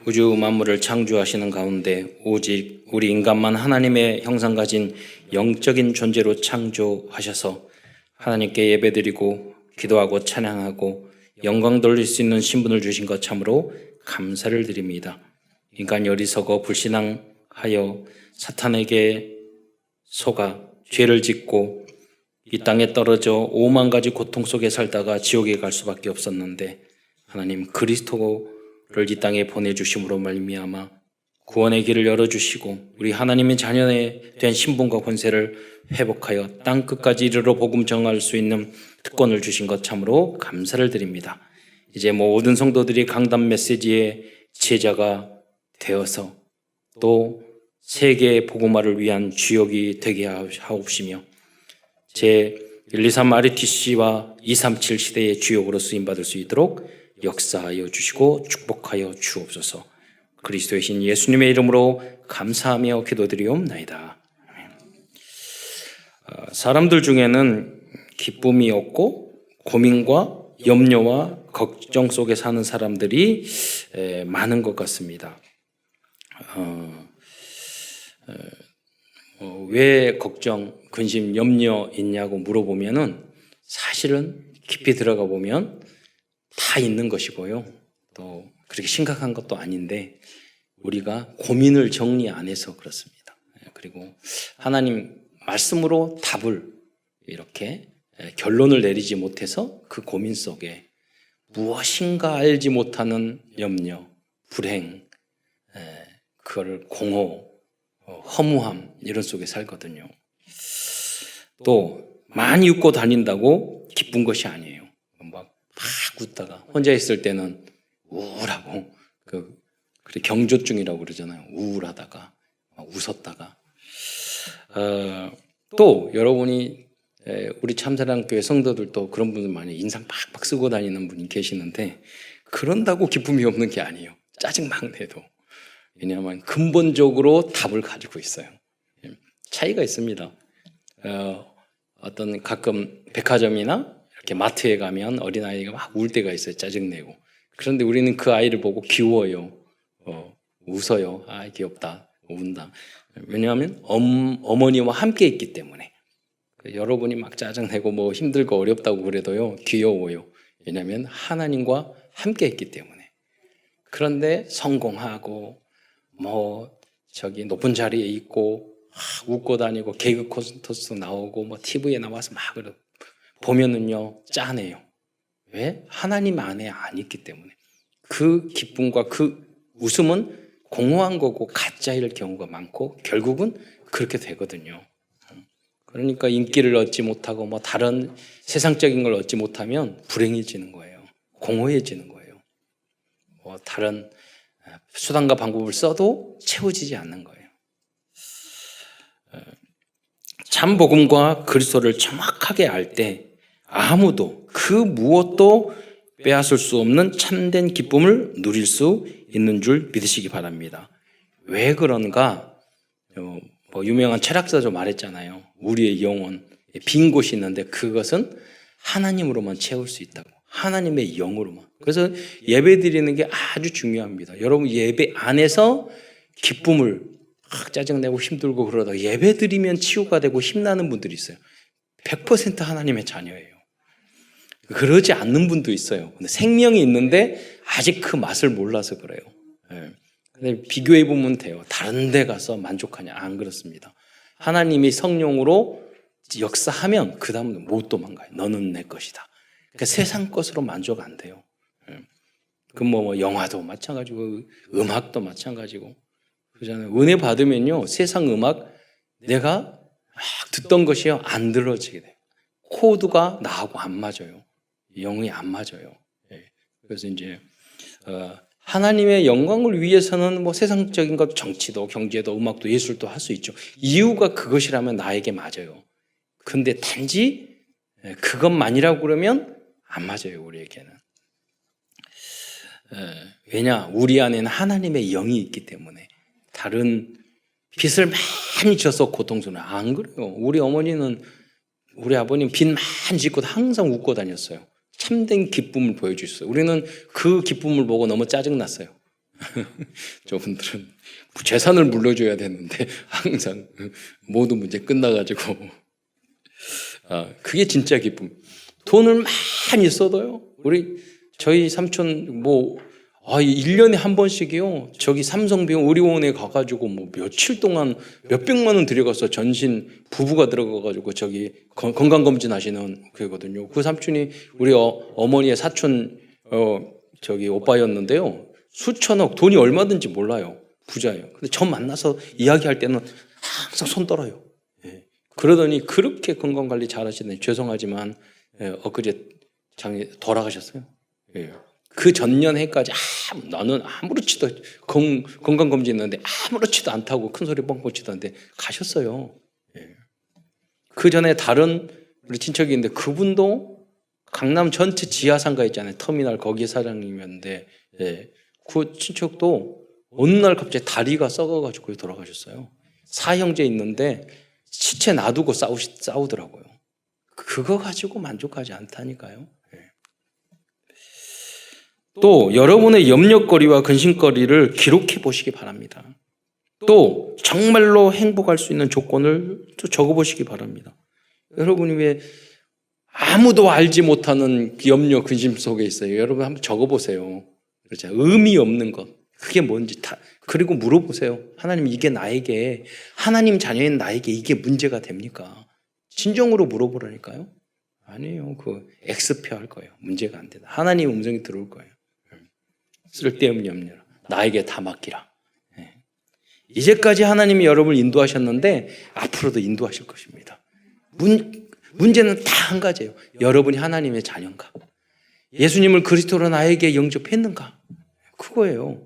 우주 만물을 창조하시는 가운데 오직 우리 인간만 하나님의 형상 가진 영적인 존재로 창조하셔서 하나님께 예배드리고 기도하고 찬양하고 영광 돌릴 수 있는 신분을 주신 것 참으로 감사를 드립니다. 인간이 어리석어 불신앙하여 사탄에게 속아 죄를 짓고 이 땅에 떨어져 오만 가지 고통 속에 살다가 지옥에 갈 수밖에 없었는데 하나님 그리스도를 이 땅에 보내주심으로 말미암아 구원의 길을 열어주시고 우리 하나님의 자녀에 대한 신분과 권세를 회복하여 땅 끝까지 이르러 복음 전할 수 있는 특권을 주신 것 참으로 감사를 드립니다. 이제 모든 성도들이 강단 메시지의 제자가 되어서 또 세계 복음화를 위한 주역이 되게 하옵시며 제 123 RTC와 237 시대의 주역으로 쓰임받을 수 있도록 역사하여 주시고 축복하여 주옵소서. 그리스도의 신 예수님의 이름으로 감사하며 기도드리옵나이다. 사람들 중에는 기쁨이 없고 고민과 염려와 걱정 속에 사는 사람들이 많은 것 같습니다. 왜 걱정, 근심, 염려 있냐고 물어보면은 사실은 깊이 들어가 보면 다 있는 것이고요. 또 그렇게 심각한 것도 아닌데 우리가 고민을 정리 안 해서 그렇습니다. 그리고 하나님 말씀으로 답을 이렇게 결론을 내리지 못해서 그 고민 속에 무엇인가 알지 못하는 염려, 불행, 그걸 공허, 허무함 이런 속에 살거든요. 또 많이 웃고 다닌다고 기쁜 것이 아니에요. 막 웃다가 혼자 있을 때는 우울하고 그래 경조증이라고 그러잖아요. 우울하다가 막 웃었다가 또 여러분이 우리 참사랑교회 성도들도 그런 분들 많이 인상 팍팍 쓰고 다니는 분이 계시는데 그런다고 기쁨이 없는 게 아니에요. 짜증 막 내도. 왜냐하면 근본적으로 답을 가지고 있어요. 차이가 있습니다. 어떤 가끔 백화점이나 이렇게 마트에 가면 어린아이가 막 울 때가 있어요. 짜증내고. 그런데 우리는 그 아이를 보고 귀여워요. 웃어요. 아, 귀엽다. 운다. 왜냐하면 어머니와 함께 있기 때문에. 여러분이 막 짜증내고 뭐 힘들고 어렵다고 그래도요. 귀여워요. 왜냐하면 하나님과 함께 있기 때문에. 그런데 성공하고 높은 자리에 있고 웃고 다니고 개그 콘서트 나오고 TV에 나와서 막 보면은요 짠해요. 왜? 하나님 안에 안 있기 때문에. 그 기쁨과 그 웃음은 공허한 거고 가짜일 경우가 많고 결국은 그렇게 되거든요. 그러니까 인기를 얻지 못하고 다른 세상적인 걸 얻지 못하면 불행해지는 거예요. 공허해지는 거예요. 다른 수단과 방법을 써도 채워지지 않는 거예요. 참 복음과 그리스도를 정확하게 알 때 아무도 그 무엇도 빼앗을 수 없는 참된 기쁨을 누릴 수 있는 줄 믿으시기 바랍니다. 왜 그런가? 유명한 철학자도 말했잖아요. 우리의 영혼, 빈 곳이 있는데 그것은 하나님으로만 채울 수 있다고. 하나님의 영으로만. 그래서 예배 드리는 게 아주 중요합니다. 여러분 예배 안에서 기쁨을 짜증내고 힘들고 그러다가 예배 드리면 치유가 되고 힘나는 분들이 있어요. 100% 하나님의 자녀예요. 그러지 않는 분도 있어요. 근데 생명이 있는데 아직 그 맛을 몰라서 그래요. 근데 비교해 보면 돼요. 다른 데 가서 만족하냐? 안 그렇습니다. 하나님이 성령으로 역사하면 그 다음은 못 도망가요. 너는 내 것이다. 그러니까 세상 것으로 만족 안 돼요. 영화도 마찬가지고 음악도 마찬가지고 그러잖아요. 은혜 받으면요 세상 음악 내가 막 듣던 것이요 안 들어지게 돼요. 코드가 나하고 안 맞아요. 영이 안 맞아요. 그래서 이제 하나님의 영광을 위해서는 세상적인 것 정치도 경제도 음악도 예술도 할 수 있죠. 이유가 그것이라면 나에게 맞아요. 근데 단지 그것만이라고 그러면 안 맞아요. 우리에게는. 왜냐? 우리 안에는 하나님의 영이 있기 때문에. 다른 빚을 많이 져서 고통스러워요. 안 그래요. 우리 어머니는 우리 아버님 빚 많이 짓고 항상 웃고 다녔어요. 참된 기쁨을 보여주셨어요. 우리는 그 기쁨을 보고 너무 짜증났어요. 저분들은 재산을 물려줘야 되는데 항상 모든 문제 끝나가지고 그게 진짜 기쁨. 돈을 많이 써도요. 저희 삼촌 1년에 한 번씩이요. 저기 삼성병원 의료원에 가가지고 며칠 동안 몇백만 원 들여가서 전신 부부가 들어가가지고 저기 건강검진 하시는 그거거든요. 그 삼촌이 우리 어머니의 사촌 저기 오빠였는데요. 수천억, 돈이 얼마든지 몰라요. 부자예요. 근데 저 만나서 이야기할 때는 항상 손 떨어요. 예. 그러더니 그렇게 건강관리 잘하시네. 죄송하지만 엊그제 장에 돌아가셨어요. 예. 그 전년해까지 나는 아무렇지도 건강검진 했는데 아무렇지도 않다고 큰 소리 뻥뻥 치던데 가셨어요. 예. 그 전에 다른 우리 친척이 있는데 그분도 강남 전체 지하상가 있잖아요. 터미널 거기 사장님이었는데 그 친척도 어느 날 갑자기 다리가 썩어가지고 돌아가셨어요. 사형제 있는데 시체 놔두고 싸우더라고요. 그거 가지고 만족하지 않다니까요. 또 여러분의 염려거리와 근심거리를 기록해 보시기 바랍니다. 또 정말로 행복할 수 있는 조건을 또 적어 보시기 바랍니다. 여러분이 왜 아무도 알지 못하는 염려, 근심 속에 있어요. 여러분 한번 적어 보세요. 그렇죠. 의미 없는 것. 그게 뭔지 그리고 물어보세요. 하나님, 이게 나에게, 하나님 자녀인 나에게 이게 문제가 됩니까? 진정으로 물어보라니까요. 아니에요. X표 할 거예요. 문제가 안 된다. 하나님 음성이 들어올 거예요. 쓸데없는 염려, 나에게 다 맡기라. 이제까지 하나님이 여러분을 인도하셨는데 앞으로도 인도하실 것입니다. 문제는 다 한 가지예요. 여러분이 하나님의 자녀인가? 예수님을 그리스도로 나에게 영접했는가? 그거예요.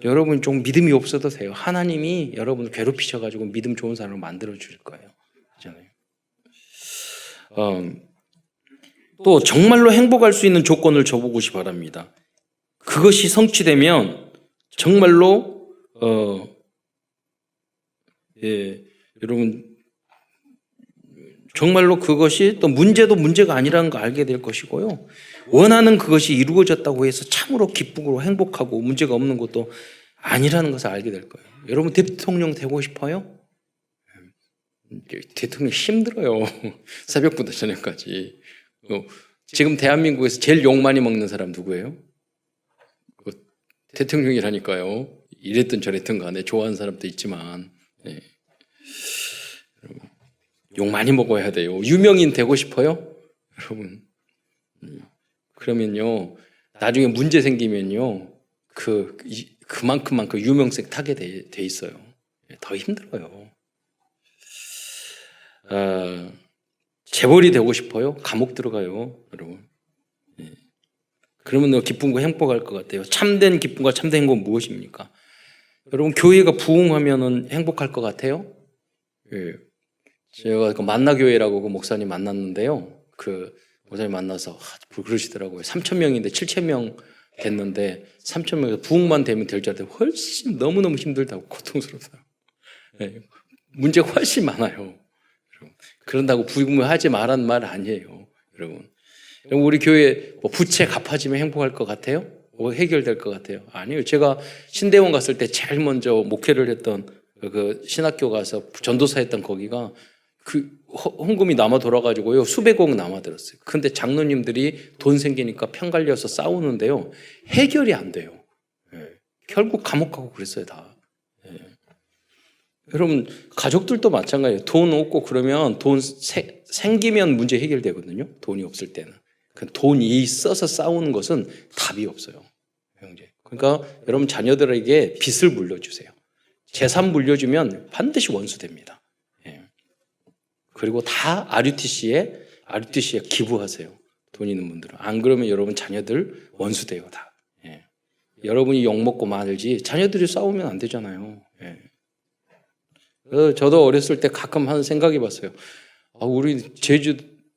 여러분 좀 믿음이 없어도 돼요. 하나님이 여러분을 괴롭히셔가지고 믿음 좋은 사람을 만들어 주실 거예요. 그렇잖아요. 또 정말로 행복할 수 있는 조건을 줘보고시 바랍니다. 그것이 성취되면 정말로 여러분 정말로 그것이 또 문제도 문제가 아니라는 걸 알게 될 것이고요. 원하는 그것이 이루어졌다고 해서 참으로 기쁘고 행복하고 문제가 없는 것도 아니라는 것을 알게 될 거예요. 여러분 대통령 되고 싶어요? 대통령 힘들어요. 새벽부터 저녁까지. 지금 대한민국에서 제일 욕 많이 먹는 사람 누구예요? 대통령이라니까요. 이랬든 저랬든 간에 좋아하는 사람도 있지만 욕 많이 먹어야 돼요. 유명인 되고 싶어요? 여러분 그러면요 나중에 문제 생기면요 그만큼만 그 유명세 타게 돼 있어요. 더 힘들어요. 재벌이 되고 싶어요? 감옥 들어가요, 여러분. 그러면 기쁜 거 행복할 것 같아요. 참된 기쁨과 참된 행복은 무엇입니까? 여러분 교회가 부흥하면은 행복할 것 같아요? 제가 만나교회라고 그 목사님 만났는데요. 그 목사님 만나서 그러시더라고요. 3,000명인데 7,000명 됐는데 3,000명에서 부흥만 되면 될 줄 알았는데 훨씬 너무너무 힘들다고 고통스럽다고. 문제가 훨씬 많아요. 그런다고 부흥하지 말라는 말 아니에요. 여러분 우리 교회 부채 갚아지면 행복할 것 같아요? 해결될 것 같아요? 아니에요. 제가 신대원 갔을 때 제일 먼저 목회를 했던 그 신학교 가서 전도사 했던 거기가 그 헌금이 남아 돌아가지고요 수백억 남아 들었어요. 근데 장로님들이 돈 생기니까 편 갈려서 싸우는데요 해결이 안 돼요. 결국 감옥 가고 그랬어요 다. 여러분 가족들도 마찬가지예요. 돈 없고 그러면 돈 생기면 문제 해결되거든요. 돈이 없을 때는. 돈이 있어서 싸우는 것은 답이 없어요. 형제. 그러니까 여러분 자녀들에게 빚을 물려주세요. 재산 물려주면 반드시 원수됩니다. 그리고 다 RUTC에 기부하세요. 돈 있는 분들은. 안 그러면 여러분 자녀들 원수돼요 다. 여러분이 욕먹고 말지 자녀들이 싸우면 안 되잖아요. 저도 어렸을 때 가끔 하는 생각해 봤어요. 우리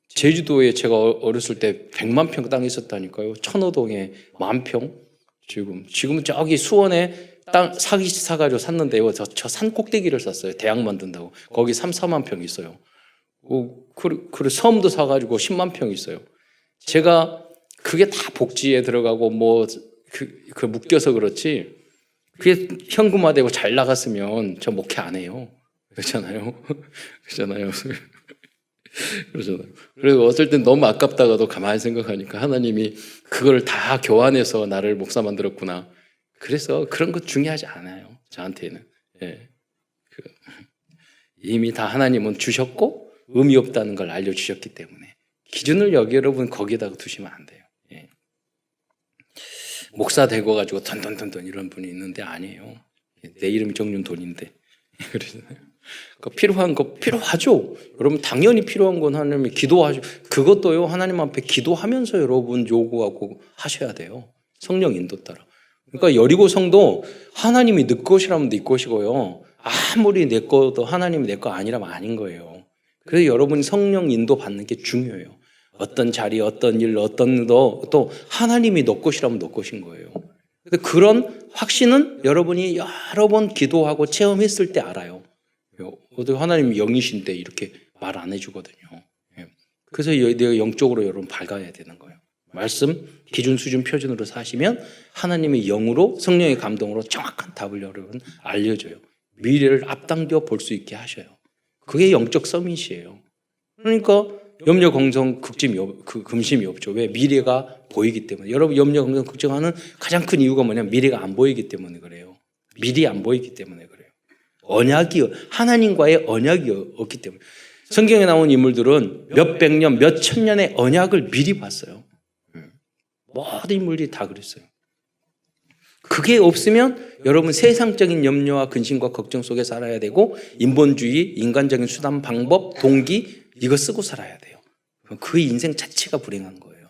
제주도에 제가 어렸을 때 100만 평 땅이 있었다니까요. 천호동에 10,000평. 지금은 저기 수원에 땅 사가지고 샀는데요. 저 산 꼭대기를 샀어요. 대학 만든다고. 거기 3, 4만 평 있어요. 그리고 섬도 사가지고 10만 평 있어요. 제가 그게 다 복지에 들어가고 그 묶여서 그렇지. 그게 현금화되고 잘 나갔으면 저 목회 안 해요. 그렇잖아요. 그렇잖아요. 그러잖아요. 그리고 어떨 땐 너무 아깝다가도 가만히 생각하니까 하나님이 그걸 다 교환해서 나를 목사 만들었구나. 그래서 그런 거 중요하지 않아요. 저한테는. 예. 이미 다 하나님은 주셨고 의미 없다는 걸 알려주셨기 때문에 기준을 여러분 거기에다가 두시면 안 돼요. 예. 목사 되고 가지고 돈 이런 분이 있는데 아니에요. 내 이름이 정윤돈인데. 그러잖아요. 필요한 거 필요하죠. 여러분 당연히 필요한 건 하나님이 기도하죠. 그것도요 하나님 앞에 기도하면서 여러분 요구하고 하셔야 돼요. 성령 인도 따라. 그러니까 여리고 성도 하나님이 네 것이라면 네 것이고요. 아무리 내 것도 하나님이 내 거 아니라면 아닌 거예요. 그래서 여러분이 성령 인도 받는 게 중요해요. 어떤 자리, 어떤 일, 어떤 또 하나님이 너 것이라면 너 것인 거예요. 그런 확신은 여러분이 여러 번 기도하고 체험했을 때 알아요. 하나님이 영이신데 이렇게 말 안 해주거든요. 그래서 내가 영적으로 여러분 밝아야 되는 거예요. 말씀, 기준, 수준, 표준으로 사시면 하나님의 영으로 성령의 감동으로 정확한 답을 여러분 알려줘요. 미래를 앞당겨 볼 수 있게 하셔요. 그게 영적 서밋이에요. 그러니까 염려, 걱정, 금심이 없죠. 왜? 미래가 보이기 때문에. 여러분 염려, 걱정, 걱정하는 가장 큰 이유가 뭐냐면 미래가 안 보이기 때문에 그래요. 미리 안 보이기 때문에 그래요. 하나님과의 언약이 없기 때문에. 성경에 나온 인물들은 몇백 년, 몇천 년의 언약을 미리 봤어요. 모든 인물들이 다 그랬어요. 그게 없으면 여러분 세상적인 염려와 근심과 걱정 속에 살아야 되고 인본주의, 인간적인 수단, 방법, 동기 이거 쓰고 살아야 돼요. 그 인생 자체가 불행한 거예요.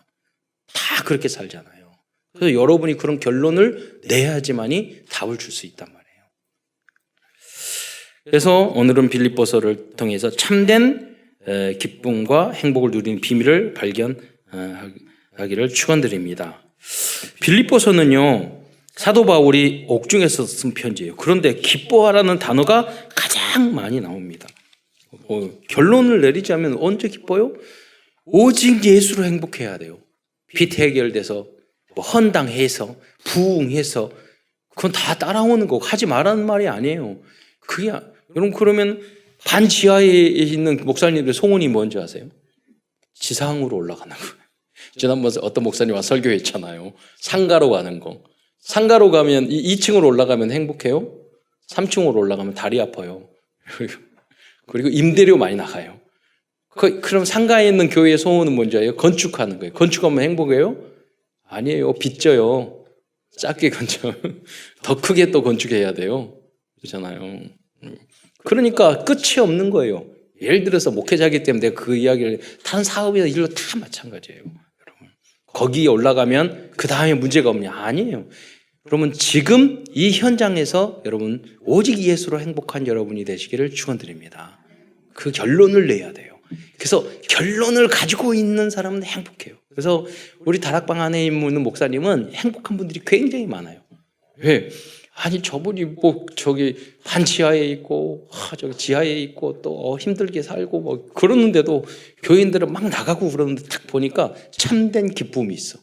다 그렇게 살잖아요. 그래서 여러분이 그런 결론을 내야지만이 답을 줄 수 있단 말이에요. 그래서 오늘은 빌립보서를 통해서 참된 기쁨과 행복을 누리는 비밀을 발견하기를 축원드립니다. 빌립보서는요 사도 바울이 옥중에서 쓴 편지예요. 그런데 기뻐하라는 단어가 가장 많이 나옵니다. 결론을 내리자면 언제 기뻐요? 오직 예수로 행복해야 돼요. 빚 해결돼서 헌당해서 부흥해서 그건 다 따라오는 거고 하지 말라는 말이 아니에요. 그게 여러분 그러면 반지하에 있는 목사님들의 소원이 뭔지 아세요? 지상으로 올라가는 거예요. 지난번에 어떤 목사님 와 설교했잖아요. 상가로 가는 거. 상가로 가면 2층으로 올라가면 행복해요? 3층으로 올라가면 다리 아파요. 그리고 임대료 많이 나가요. 그럼 상가에 있는 교회의 소원은 뭔지 알아요? 건축하는 거예요. 건축하면 행복해요? 아니에요. 빚져요. 작게 건축. 더 크게 또 건축해야 돼요. 그렇잖아요. 그러니까 끝이 없는 거예요. 예를 들어서 목회자이기 때문에 그 이야기를 다른 사업이나 일로 다 마찬가지예요. 여러분. 거기에 올라가면 그 다음에 문제가 없냐? 아니에요. 그러면 지금 이 현장에서 여러분 오직 예수로 행복한 여러분이 되시기를 축원드립니다. 그 결론을 내야 돼요. 그래서 결론을 가지고 있는 사람은 행복해요. 그래서 우리 다락방 안에 있는 목사님은 행복한 분들이 굉장히 많아요. 왜? 아니 저분이 저기 반지하에 있고 저기 지하에 있고 또 힘들게 살고 그러는데도 교인들은 막 나가고 그러는데 딱 보니까 참된 기쁨이 있어.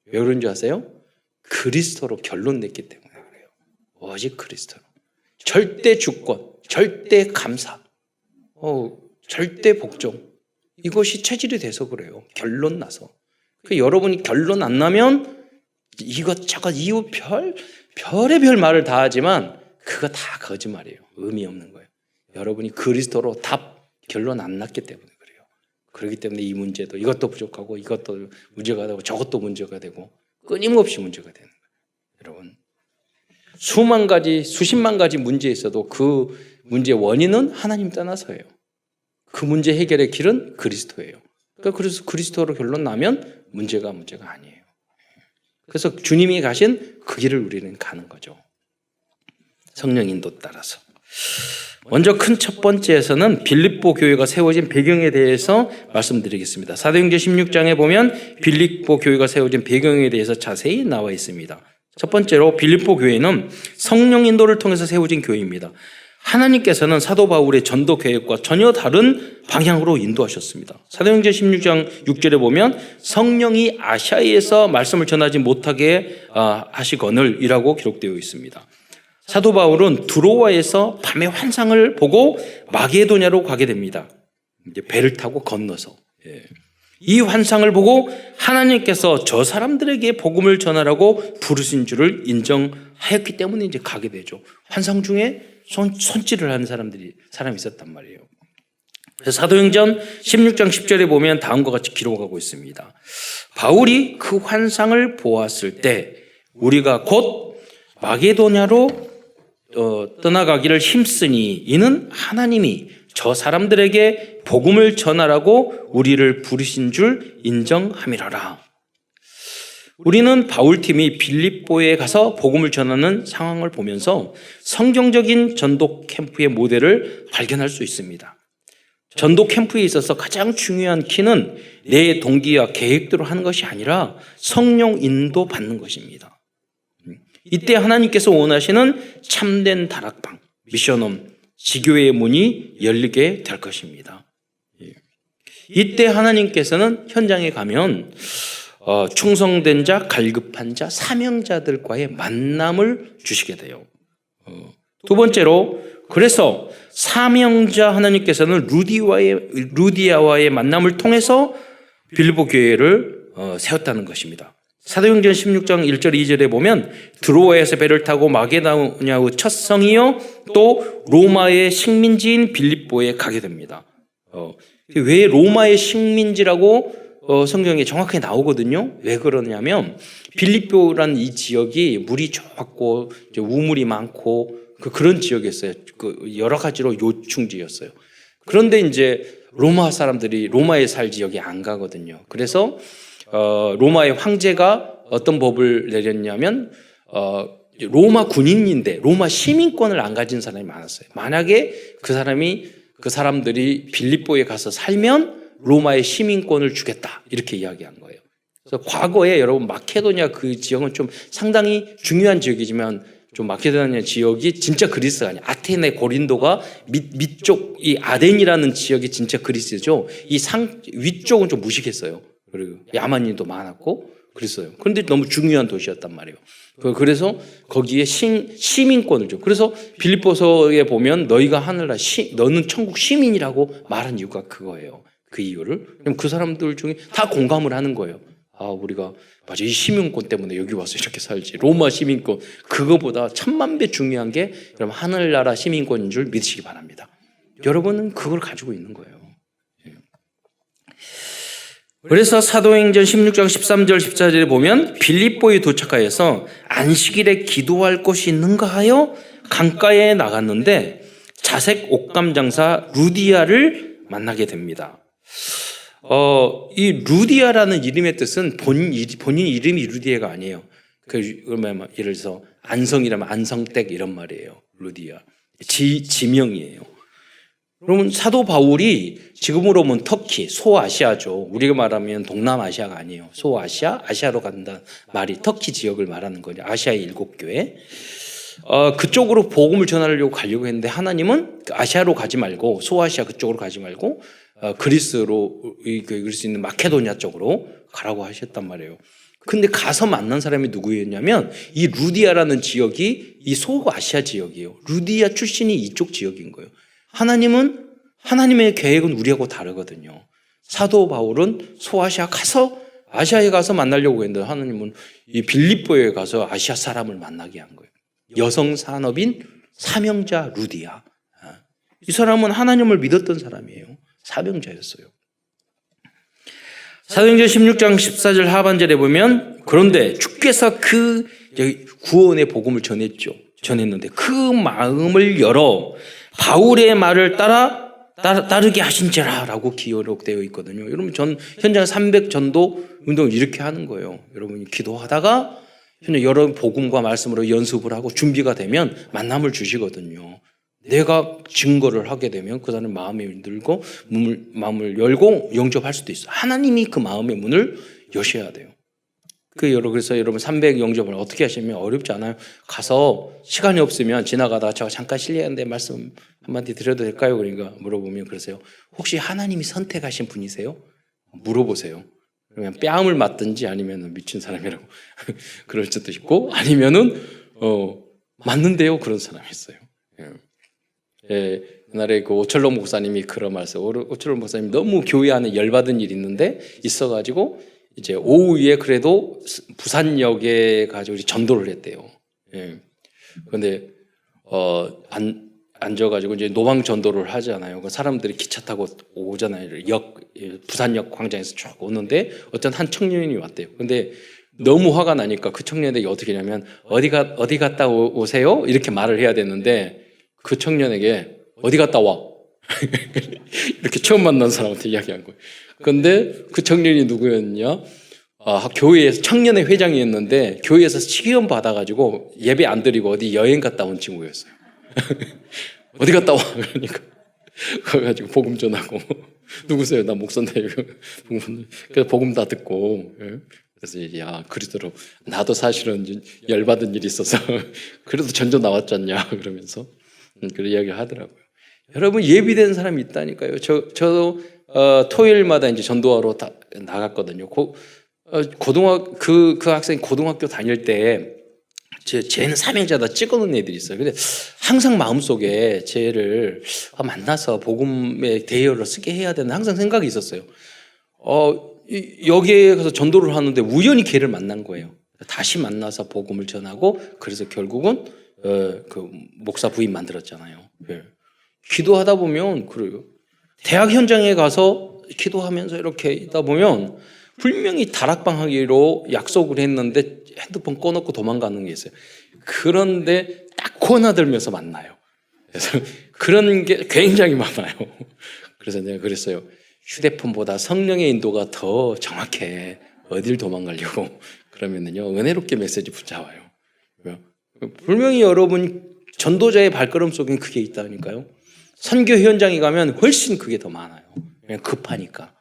왜 그런 줄 아세요? 그리스도로 결론 냈기 때문에 그래요. 오직 그리스도로. 절대 주권, 절대 감사, 절대 복종. 이것이 체질이 돼서 그래요. 결론 나서. 여러분이 결론 안 나면 이것저것 이유 별의별 말을 다 하지만 그거 다 거짓말이에요. 의미 없는 거예요. 여러분이 그리스도로 결론 안 났기 때문에 그래요. 그렇기 때문에 이 문제도 이것도 부족하고 이것도 문제가 되고 저것도 문제가 되고 끊임없이 문제가 되는 거예요. 여러분 수만 가지 수십만 가지 문제 있어도 그 문제의 원인은 하나님 떠나서예요. 그 문제 해결의 길은 그리스도예요. 그래서 그리스도로 결론 나면 문제가 아니에요. 그래서 주님이 가신 그 길을 우리는 가는 거죠. 성령 인도 따라서. 먼저 큰 첫 번째에서는 빌립보 교회가 세워진 배경에 대해서 말씀드리겠습니다. 사도행전 16장에 보면 빌립보 교회가 세워진 배경에 대해서 자세히 나와 있습니다. 첫 번째로 빌립보 교회는 성령 인도를 통해서 세워진 교회입니다. 하나님께서는 사도 바울의 전도 계획과 전혀 다른 방향으로 인도하셨습니다. 사도행전 16장 6절에 보면 성령이 아시아에서 말씀을 전하지 못하게 하시거늘이라고 기록되어 있습니다. 사도 바울은 드로아에서 밤의 환상을 보고 마게도냐로 가게 됩니다. 이제 배를 타고 건너서. 이 환상을 보고 하나님께서 저 사람들에게 복음을 전하라고 부르신 줄을 인정하였기 때문에 이제 가게 되죠. 환상 중에 손질을 하는 사람이 있었단 말이에요. 그래서 사도행전 16장 10절에 보면 다음과 같이 기록하고 있습니다. 바울이 그 환상을 보았을 때 우리가 곧 마게도냐로 떠나가기를 힘쓰니 이는 하나님이 저 사람들에게 복음을 전하라고 우리를 부르신 줄 인정함이라라. 우리는 바울팀이 빌립보에 가서 복음을 전하는 상황을 보면서 성경적인 전도 캠프의 모델을 발견할 수 있습니다. 전도 캠프에 있어서 가장 중요한 키는 내 동기와 계획대로 하는 것이 아니라 성령 인도 받는 것입니다. 이때 하나님께서 원하시는 참된 다락방, 미션홈, 지교의 문이 열리게 될 것입니다. 이때 하나님께서는 현장에 가면 충성된 자, 갈급한 자, 사명자들과의 만남을 주시게 돼요. 두 번째로 그래서 사명자 하나님께서는 루디아와의 만남을 통해서 빌립보 교회를 세웠다는 것입니다. 사도행전 16장 1절 2절에 보면 드로아에서 배를 타고 마게도냐의 첫 성이요 또 로마의 식민지인 빌립보에 가게 됩니다. 왜 로마의 식민지라고 성경에 정확하게 나오거든요. 왜 그러냐면 빌립보라는 이 지역이 물이 좋았고 우물이 많고 그런 지역이었어요. 여러 가지로 요충지였어요. 그런데 이제 로마 사람들이 로마에 살 지역에 안 가거든요. 그래서 로마의 황제가 어떤 법을 내렸냐면 로마 군인인데 로마 시민권을 안 가진 사람이 많았어요. 만약에 그 사람들이 빌립보에 가서 살면 로마의 시민권을 주겠다 이렇게 이야기한 거예요. 그래서 과거에 여러분 마케도니아 그 지역은 좀 상당히 중요한 지역이지만 좀 마케도니아 지역이 진짜 그리스가 아니에요. 아테네, 고린도가 밑쪽 이 아덴이라는 지역이 진짜 그리스죠. 이 위쪽은 좀 무식했어요. 그리고 야만인도 많았고 그랬어요. 그런데 너무 중요한 도시였단 말이에요. 그래서 거기에 시민권을 줘. 그래서 빌립보서에 보면 너희가 하늘나라 너는 천국 시민이라고 말한 이유가 그거예요. 그 이유를. 그럼 그 사람들 중에 다 공감을 하는 거예요. 우리가 맞아 이 시민권 때문에 여기 와서 이렇게 살지. 로마 시민권 그거보다 1000만 배 중요한 게 여러분 하늘나라 시민권인 줄 믿으시기 바랍니다. 여러분은 그걸 가지고 있는 거예요. 그래서 사도행전 16장 13절 14절에 보면 빌립보에 도착하여서 안식일에 기도할 곳이 있는가 하여 강가에 나갔는데 자색 옷감 장사 루디아를 만나게 됩니다. 이 루디아라는 이름의 뜻은 본인 이름이 루디아가 아니에요. 그러면 예를 들어서 안성이라면 안성댁 이런 말이에요. 루디아. 지명이에요. 그러면 사도 바울이 지금으로 보면 터키, 소아시아죠. 우리가 말하면 동남아시아가 아니에요. 소아시아, 아시아로 간다 말이 터키 지역을 말하는 거죠. 아시아의 7교회. 그쪽으로 복음을 전하려고 가려고 했는데 하나님은 아시아로 가지 말고 소아시아 그쪽으로 가지 말고 그리스로 그리스 있는 마케도니아 쪽으로 가라고 하셨단 말이에요. 근데 가서 만난 사람이 누구였냐면 이 루디아라는 지역이 이 소아시아 지역이에요. 루디아 출신이 이쪽 지역인 거예요. 하나님의 계획은 우리하고 다르거든요. 사도 바울은 소아시아 가서 아시아에 가서 만나려고 했는데 하나님은 이 빌립보에 가서 아시아 사람을 만나게 한 거예요. 여성 산업인 사명자 루디아. 이 사람은 하나님을 믿었던 사람이에요. 사명자였어요. 사도행전 16장 14절 하반절에 보면 그런데 주께서 그 구원의 복음을 전했는데 그 마음을 열어 바울의 말을 따르게 하신지라라고 기록되어 있거든요. 여러분 현장 300 전도 운동을 이렇게 하는 거예요. 여러분이 기도하다가 여러 복음과 말씀으로 연습을 하고 준비가 되면 만남을 주시거든요. 내가 증거를 하게 되면 그 사람의 마음이 들고 마음을 열고 영접할 수도 있어요. 하나님이 그 마음의 문을 여셔야 돼요. 그래서 여러분 300 영접을 어떻게 하시면 어렵지 않아요. 가서 시간이 없으면 지나가다가 저 잠깐 실례하는데 말씀 한마디 드려도 될까요? 그러니까 물어보면 그러세요. 혹시 하나님이 선택하신 분이세요? 물어보세요. 그러면 뺨을 맞든지 아니면 미친 사람이라고 그럴 수도 있고 아니면은 맞는데요 그런 사람이 있어요. 예, 옛날에 그 오철록 목사님이 그런 말씀. 오철록 목사님 너무 교회 안에 열받은 일이 있는데 있어가지고 이제 오후에 그래도 부산역에 가지고 전도를 했대요. 예. 근데 앉아가지고 이제 노방 전도를 하잖아요. 그 사람들이 기차 타고 오잖아요. 부산역 광장에서 쭉 오는데 어떤 한 청년이 왔대요. 근데 너무 화가 나니까 그 청년에게 어떻게 하냐면 어디 갔다 오세요? 이렇게 말을 해야 되는데 그 청년에게 어디 갔다 와? 이렇게 처음 만난 사람한테 이야기한 거예요. 근데 그 청년이 누구였냐? 교회에서 청년회 회장이었는데 교회에서 시험 받아가지고 예배 안 드리고 어디 여행 갔다 온 친구였어요. 어디 갔다 와? 그러니까 가가지고 복음 전하고 누구세요? 나 목사인데 그래서 복음 다 듣고 그래서 야 그리스도로 나도 사실은 열받은 일이 있어서 그래도 전도 나왔잖냐 그러면서 그런 이야기를 하더라고요. 여러분 예비된 사람이 있다니까요. 저도 토요일마다 이제 전도하러 나갔거든요. 그 학생이 고등학교 다닐 때 쟤는 사명자다 찍어놓은 애들이 있어요. 근데 항상 마음속에 쟤를 만나서 복음의 대여를 쓰게 해야 되는 항상 생각이 있었어요. 여기에 가서 전도를 하는데 우연히 걔를 만난 거예요. 다시 만나서 복음을 전하고 그래서 결국은 그 목사 부인 만들었잖아요. 예. 기도하다 보면 그래요. 대학 현장에 가서 기도하면서 이렇게 있다 보면 분명히 다락방 하기로 약속을 했는데 핸드폰 꺼놓고 도망가는 게 있어요. 그런데 딱 코나 들면서 만나요. 그래서 그런 게 굉장히 많아요. 그래서 내가 그랬어요. 휴대폰보다 성령의 인도가 더 정확해. 어딜 도망가려고. 그러면은요, 은혜롭게 메시지 붙잡아요. 분명히 여러분, 전도자의 발걸음 속엔 그게 있다니까요. 선교 현장에 가면 훨씬 그게 더 많아요. 그냥 급하니까.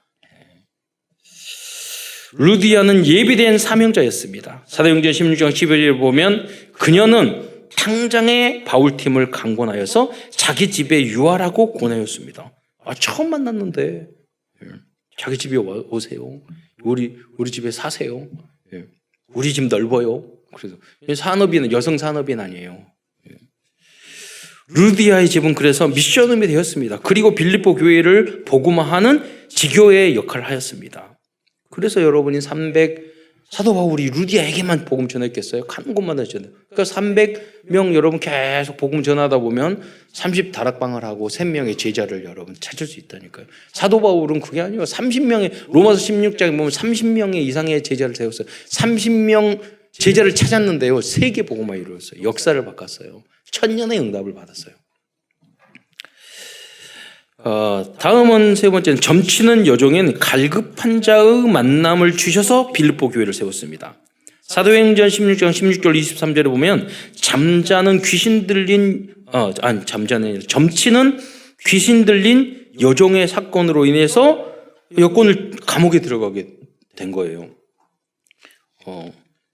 루디아는 예비된 사명자였습니다. 사도행전 16장 11절을 보면 그녀는 당장에 바울팀을 강권하여서 자기 집에 유하라고 권하였습니다. 처음 만났는데 자기 집에 오세요. 우리 집에 사세요. 우리 집 넓어요. 그래서 산업인 여성 산업인 아니에요. 루디아의 집은 그래서 미션홈이 되었습니다. 그리고 빌립보 교회를 복음화하는 지교의 역할을 하였습니다. 그래서 여러분이 사도 바울이 루디아에게만 복음 전했겠어요? 한 곳마다 전해요. 그러니까 300명 여러분 계속 복음 전하다 보면 30다락방을 하고 3명의 제자를 여러분 찾을 수 있다니까요. 사도 바울은 그게 아니고 30명의 로마서 16장에 보면 30명의 이상의 제자를 세웠어요. 30명 제자를 찾았는데요. 세계 복음화 이루었어요. 역사를 바꿨어요. 천년의 응답을 받았어요. 다음은 세 번째는 점치는 여종인 갈급한 자의 만남을 주셔서 빌립보 교회를 세웠습니다. 사도행전 16장 16절 23절에 보면 점치는 귀신 들린 여종의 사건으로 인해서 여권을 감옥에 들어가게 된 거예요.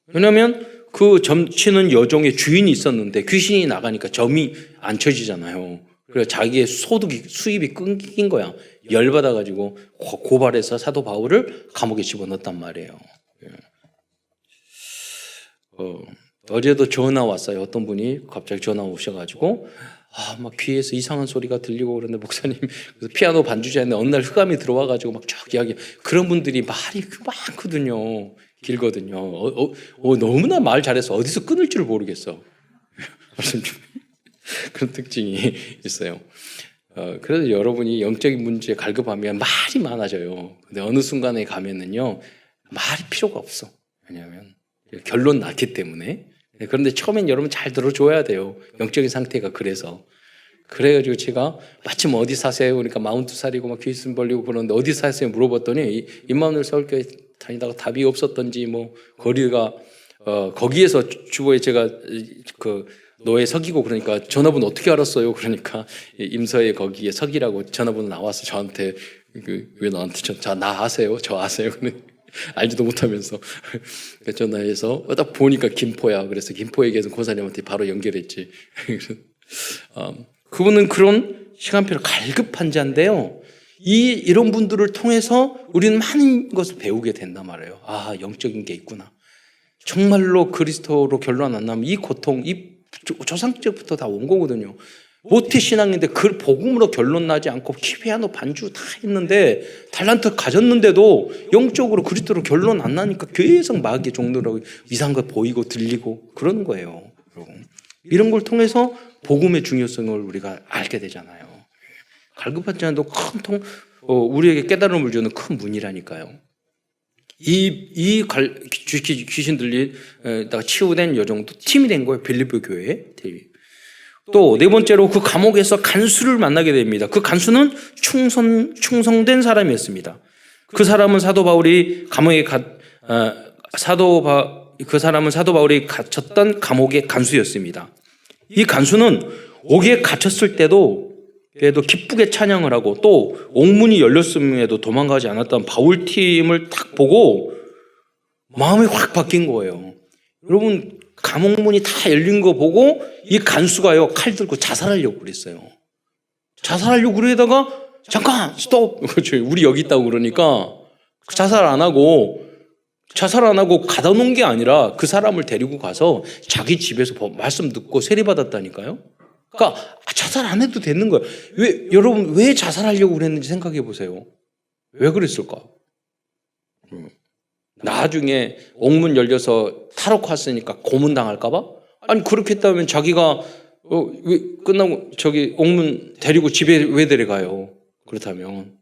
왜냐하면 그 점치는 여종의 주인이 있었는데 귀신이 나가니까 점이 안 쳐지잖아요. 그래서 자기의 수입이 끊긴 거야. 열받아가지고 고발해서 사도 바울을 감옥에 집어넣었단 말이에요. 어제도 전화 왔어요. 어떤 분이 갑자기 전화 오셔가지고 막 귀에서 이상한 소리가 들리고 그러는데 목사님 그래서 피아노 반주자인데 어느 날 흑암이 들어와가지고 막 쫙 이야기. 그런 분들이 말이 많거든요. 길거든요. 너무나 말 잘해서 어디서 끊을 줄 모르겠어. 말씀 좀. 그런 특징이 있어요. 그래서 여러분이 영적인 문제에 갈급하면 말이 많아져요. 근데 어느 순간에 가면은요, 말이 필요가 없어. 왜냐하면 결론 났기 때문에. 그런데 처음엔 여러분 잘 들어줘야 돼요. 영적인 상태가 그래가지고 제가 마침 어디 사세요? 그러니까 마운트살이고 막 귀신 벌리고 그러는데 어디 사세요? 물어봤더니 임마누엘 서울교회 다니다가 답이 없었던지 뭐 거리가 거기에서 주보에 제가 노예 석이고 그러니까 전화번호 어떻게 알았어요? 그러니까 임서에 거기에 석이라고 전화번호 나와서 저한테 왜 나한테 나 아세요? 저 아세요? 알지도 못하면서 전화해서 딱 보니까 김포야. 그래서 김포에 계신 고사님한테 바로 연결했지. 그분은 그런 시간표를 갈급한 자인데요. 이런 분들을 통해서 우리는 많은 것을 배우게 된단 말이에요. 아, 영적인 게 있구나. 정말로 그리스도로 결론 안 나면 이 고통, 이 조상적부터 다 온 거거든요. 모태 신앙인데 그 복음으로 결론 나지 않고 피아노 반주 다 했는데 달란트 가졌는데도 영적으로 그리스도로 결론 안 나니까 계속 마귀의 종로라고 이상한 거 보이고 들리고 그러는 거예요. 이런 걸 통해서 복음의 중요성을 우리가 알게 되잖아요. 갈급하지 않아도 우리에게 깨달음을 주는 큰 문이라니까요. 귀신들이 치유된 여정도 팀이 된 거예요. 빌립보 교회에. 또 네 번째로 그 감옥에서 간수를 만나게 됩니다. 그 간수는 충성된 사람이었습니다. 그 사람은 사도 바울이 갇혔던 감옥의 간수였습니다. 이 간수는 옥에 갇혔을 때도 기쁘게 찬양을 하고 또 옥문이 열렸음에도 도망가지 않았던 바울팀을 딱 보고 마음이 확 바뀐 거예요. 여러분, 감옥문이 다 열린 거 보고 이 간수가요, 칼 들고 자살하려고 그랬어요. 자살하려고 그러다가 잠깐 스톱. 우리 여기 있다고 그러니까 자살 안 하고 가다 놓은 게 아니라 그 사람을 데리고 가서 자기 집에서 말씀 듣고 세례받았다니까요. 그러니까 자살 안 해도 되는 거예요. 여러분 왜 자살하려고 그랬는지 생각해 보세요. 왜 그랬을까? 나중에 옥문 열려서 탈옥 왔으니까 고문당할까 봐? 아니 그렇게 했다면 자기가 왜 끝나고 옥문 데리고 집에 왜 데려가요? 그렇다면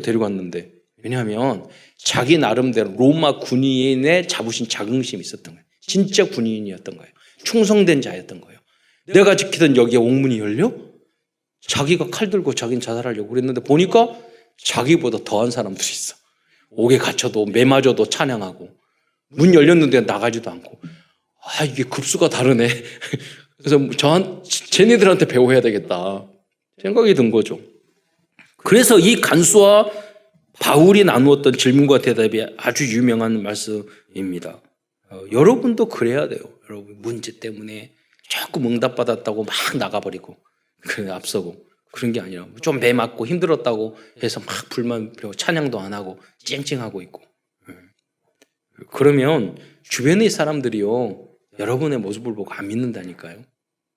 데리고 왔는데, 왜냐하면 자기 나름대로 로마 군인의 자부심, 자긍심이 있었던 거예요. 진짜 군인이었던 거예요. 충성된 자였던 거예요. 내가 지키던 여기에 옥문이 열려? 자기가 칼 들고 자기는 자살하려고 그랬는데 보니까 자기보다 더한 사람들이 있어. 옥에 갇혀도 매 맞아도 찬양하고 문 열렸는데 나가지도 않고. 아, 이게 급수가 다르네. 그래서 쟤네들한테 배워야 되겠다 생각이 든 거죠. 그래서 이 간수와 바울이 나누었던 질문과 대답이 아주 유명한 말씀입니다. 여러분도 그래야 돼요. 여러분 문제 때문에 조금 응답받았다고 막 나가버리고 앞서고 그런 게 아니라 좀 매 맞고 힘들었다고 해서 막 불만 피우고 찬양도 안 하고 찡찡하고 있고, 그러면 주변의 사람들이요 여러분의 모습을 보고 안 믿는다니까요.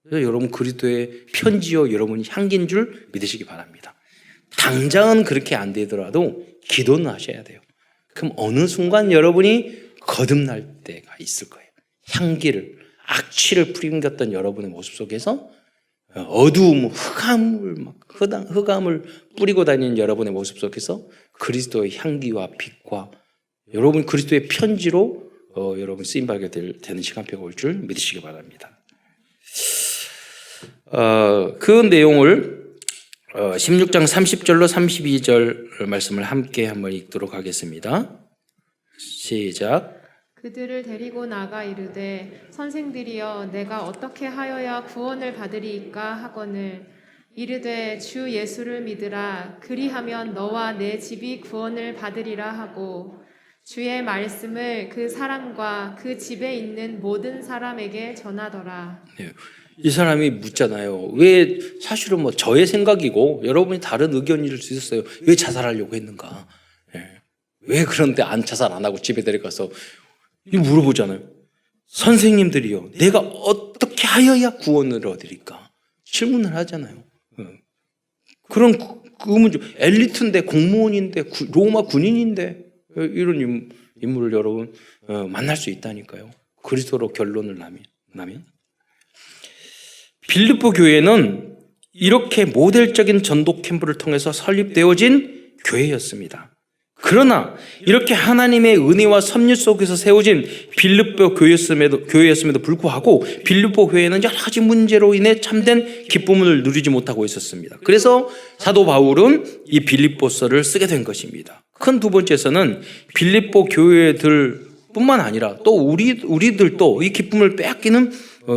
그래서 여러분 그리스도의 편지요 여러분이 향기인 줄 믿으시기 바랍니다. 당장은 그렇게 안 되더라도 기도는 하셔야 돼요. 그럼 어느 순간 여러분이 거듭날 때가 있을 거예요. 향기를, 악취를 풍겼던 여러분의 모습 속에서 어두움, 흑암을 뿌리고 다니는 여러분의 모습 속에서 그리스도의 향기와 빛과 여러분 그리스도의 편지로 여러분 쓰임받게 되는 시간표가 올 줄 믿으시기 바랍니다. 그 내용을 16장 30절로 32절 말씀을 함께 한번 읽도록 하겠습니다. 시작. 그들을 데리고 나가 이르되 선생들이여 내가 어떻게 하여야 구원을 받으리이까 하거늘 이르되 주 예수를 믿으라 그리하면 너와 내 집이 구원을 받으리라 하고 주의 말씀을 그 사람과 그 집에 있는 모든 사람에게 전하더라. 네. 이 사람이 묻잖아요. 왜 사실은 저의 생각이고 여러분이 다른 의견일 수 있었어요. 왜 자살하려고 했는가? 네. 왜 그런데 자살 안 하고 집에 데려가서 이 물어보잖아요. 선생님들이요, 내가 어떻게 하여야 구원을 얻으리까? 질문을 하잖아요. 그런 그 문제, 엘리트인데 공무원인데 로마 군인인데 이런 인물을 여러분 만날 수 있다니까요. 그리스도로 결론을 나면. 빌립보 교회는 이렇게 모델적인 전도 캠프를 통해서 설립되어진 교회였습니다. 그러나 이렇게 하나님의 은혜와 섭리 속에서 세워진 빌립보 교회였음에도 불구하고 빌립보 교회는 여러 가지 문제로 인해 참된 기쁨을 누리지 못하고 있었습니다. 그래서 사도 바울은 이 빌립보서를 쓰게 된 것입니다. 큰 두 번째에서는 빌립보 교회들뿐만 아니라 또 우리들도 이 기쁨을 빼앗기는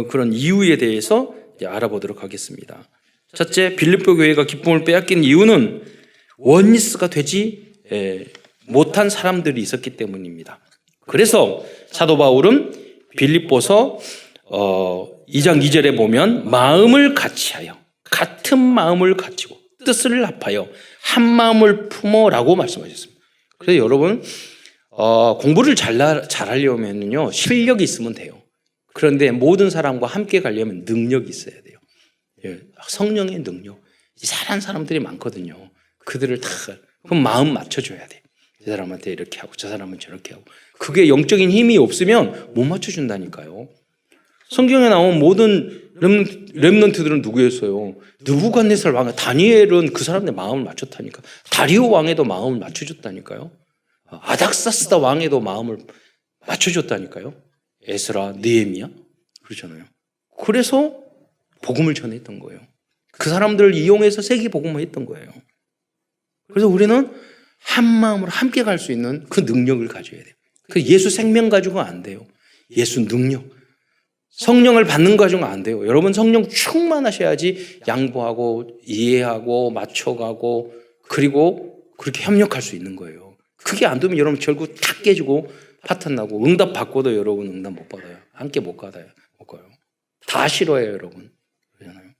그런 이유에 대해서 알아보도록 하겠습니다. 첫째, 빌립보 교회가 기쁨을 빼앗긴 이유는 원리스가 되지 못한 사람들이 있었기 때문입니다. 그래서 사도 바울은 빌립보서 2장 2절에 보면 마음을 같이하여 같은 마음을 가지고 뜻을 합하여 한 마음을 품어라고 말씀하셨습니다. 그래서 여러분 공부를 잘하려면요 실력이 있으면 돼요. 그런데 모든 사람과 함께 가려면 능력이 있어야 돼요. 성령의 능력. 잘한 사람들이 많거든요. 그들을 다 그럼 마음 맞춰줘야 돼. 이 사람한테 이렇게 하고 저 사람은 저렇게 하고. 그게 영적인 힘이 없으면 못 맞춰준다니까요. 성경에 나온 모든 렘넌트들은 누구였어요? 느부갓네살 왕, 다니엘은 그 사람의 마음을 맞췄다니까. 다리오 왕에도 마음을 맞춰줬다니까요. 아닥사스다 왕에도 마음을 맞춰줬다니까요. 에스라, 느헤미야 그렇잖아요. 그래서 복음을 전했던 거예요. 그 사람들을 이용해서 세계 복음을 했던 거예요. 그래서 우리는 한 마음으로 함께 갈 수 있는 그 능력을 가져야 돼요. 그 예수 생명 가지고 안 돼요. 예수 능력. 성령을 받는 거 가지고 안 돼요. 여러분 성령 충만하셔야지 양보하고 이해하고 맞춰가고 그리고 그렇게 협력할 수 있는 거예요. 그게 안 되면 여러분 결국 탁 깨지고 파탄 나고 응답 받고도 여러분 응답 못 받아요. 함께 못 가요. 다 싫어해요, 여러분. 그러잖아요.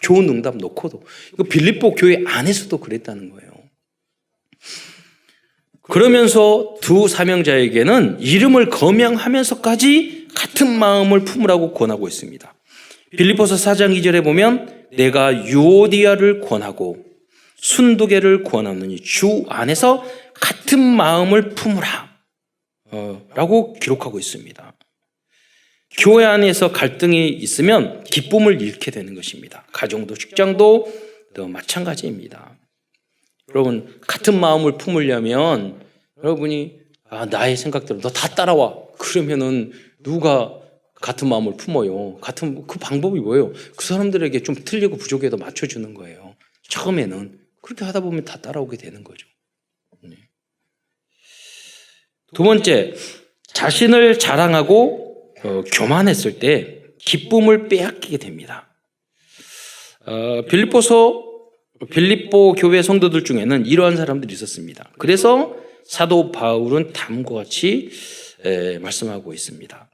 좋은 응답 놓고도. 빌립보 교회 안에서도 그랬다는 거예요. 그러면서 두 사명자에게는 이름을 거명하면서까지 같은 마음을 품으라고 권하고 있습니다. 빌립보서 4장 2절에 보면 내가 유오디아를 권하고 순두개를 권하느니 주 안에서 같은 마음을 품으라 라고 기록하고 있습니다. 교회 안에서 갈등이 있으면 기쁨을 잃게 되는 것입니다. 가정도 직장도 마찬가지입니다. 여러분 같은 마음을 품으려면 여러분이 나의 생각대로 너 다 따라와 그러면은 누가 같은 마음을 품어요. 그 방법이 뭐예요? 그 사람들에게 좀 틀리고 부족해도 맞춰주는 거예요. 처음에는 그렇게 하다 보면 다 따라오게 되는 거죠. 두 번째, 자신을 자랑하고 교만했을 때 기쁨을 빼앗기게 됩니다. 빌립보 교회 성도들 중에는 이러한 사람들이 있었습니다. 그래서 사도 바울은 다음과 같이 말씀하고 있습니다.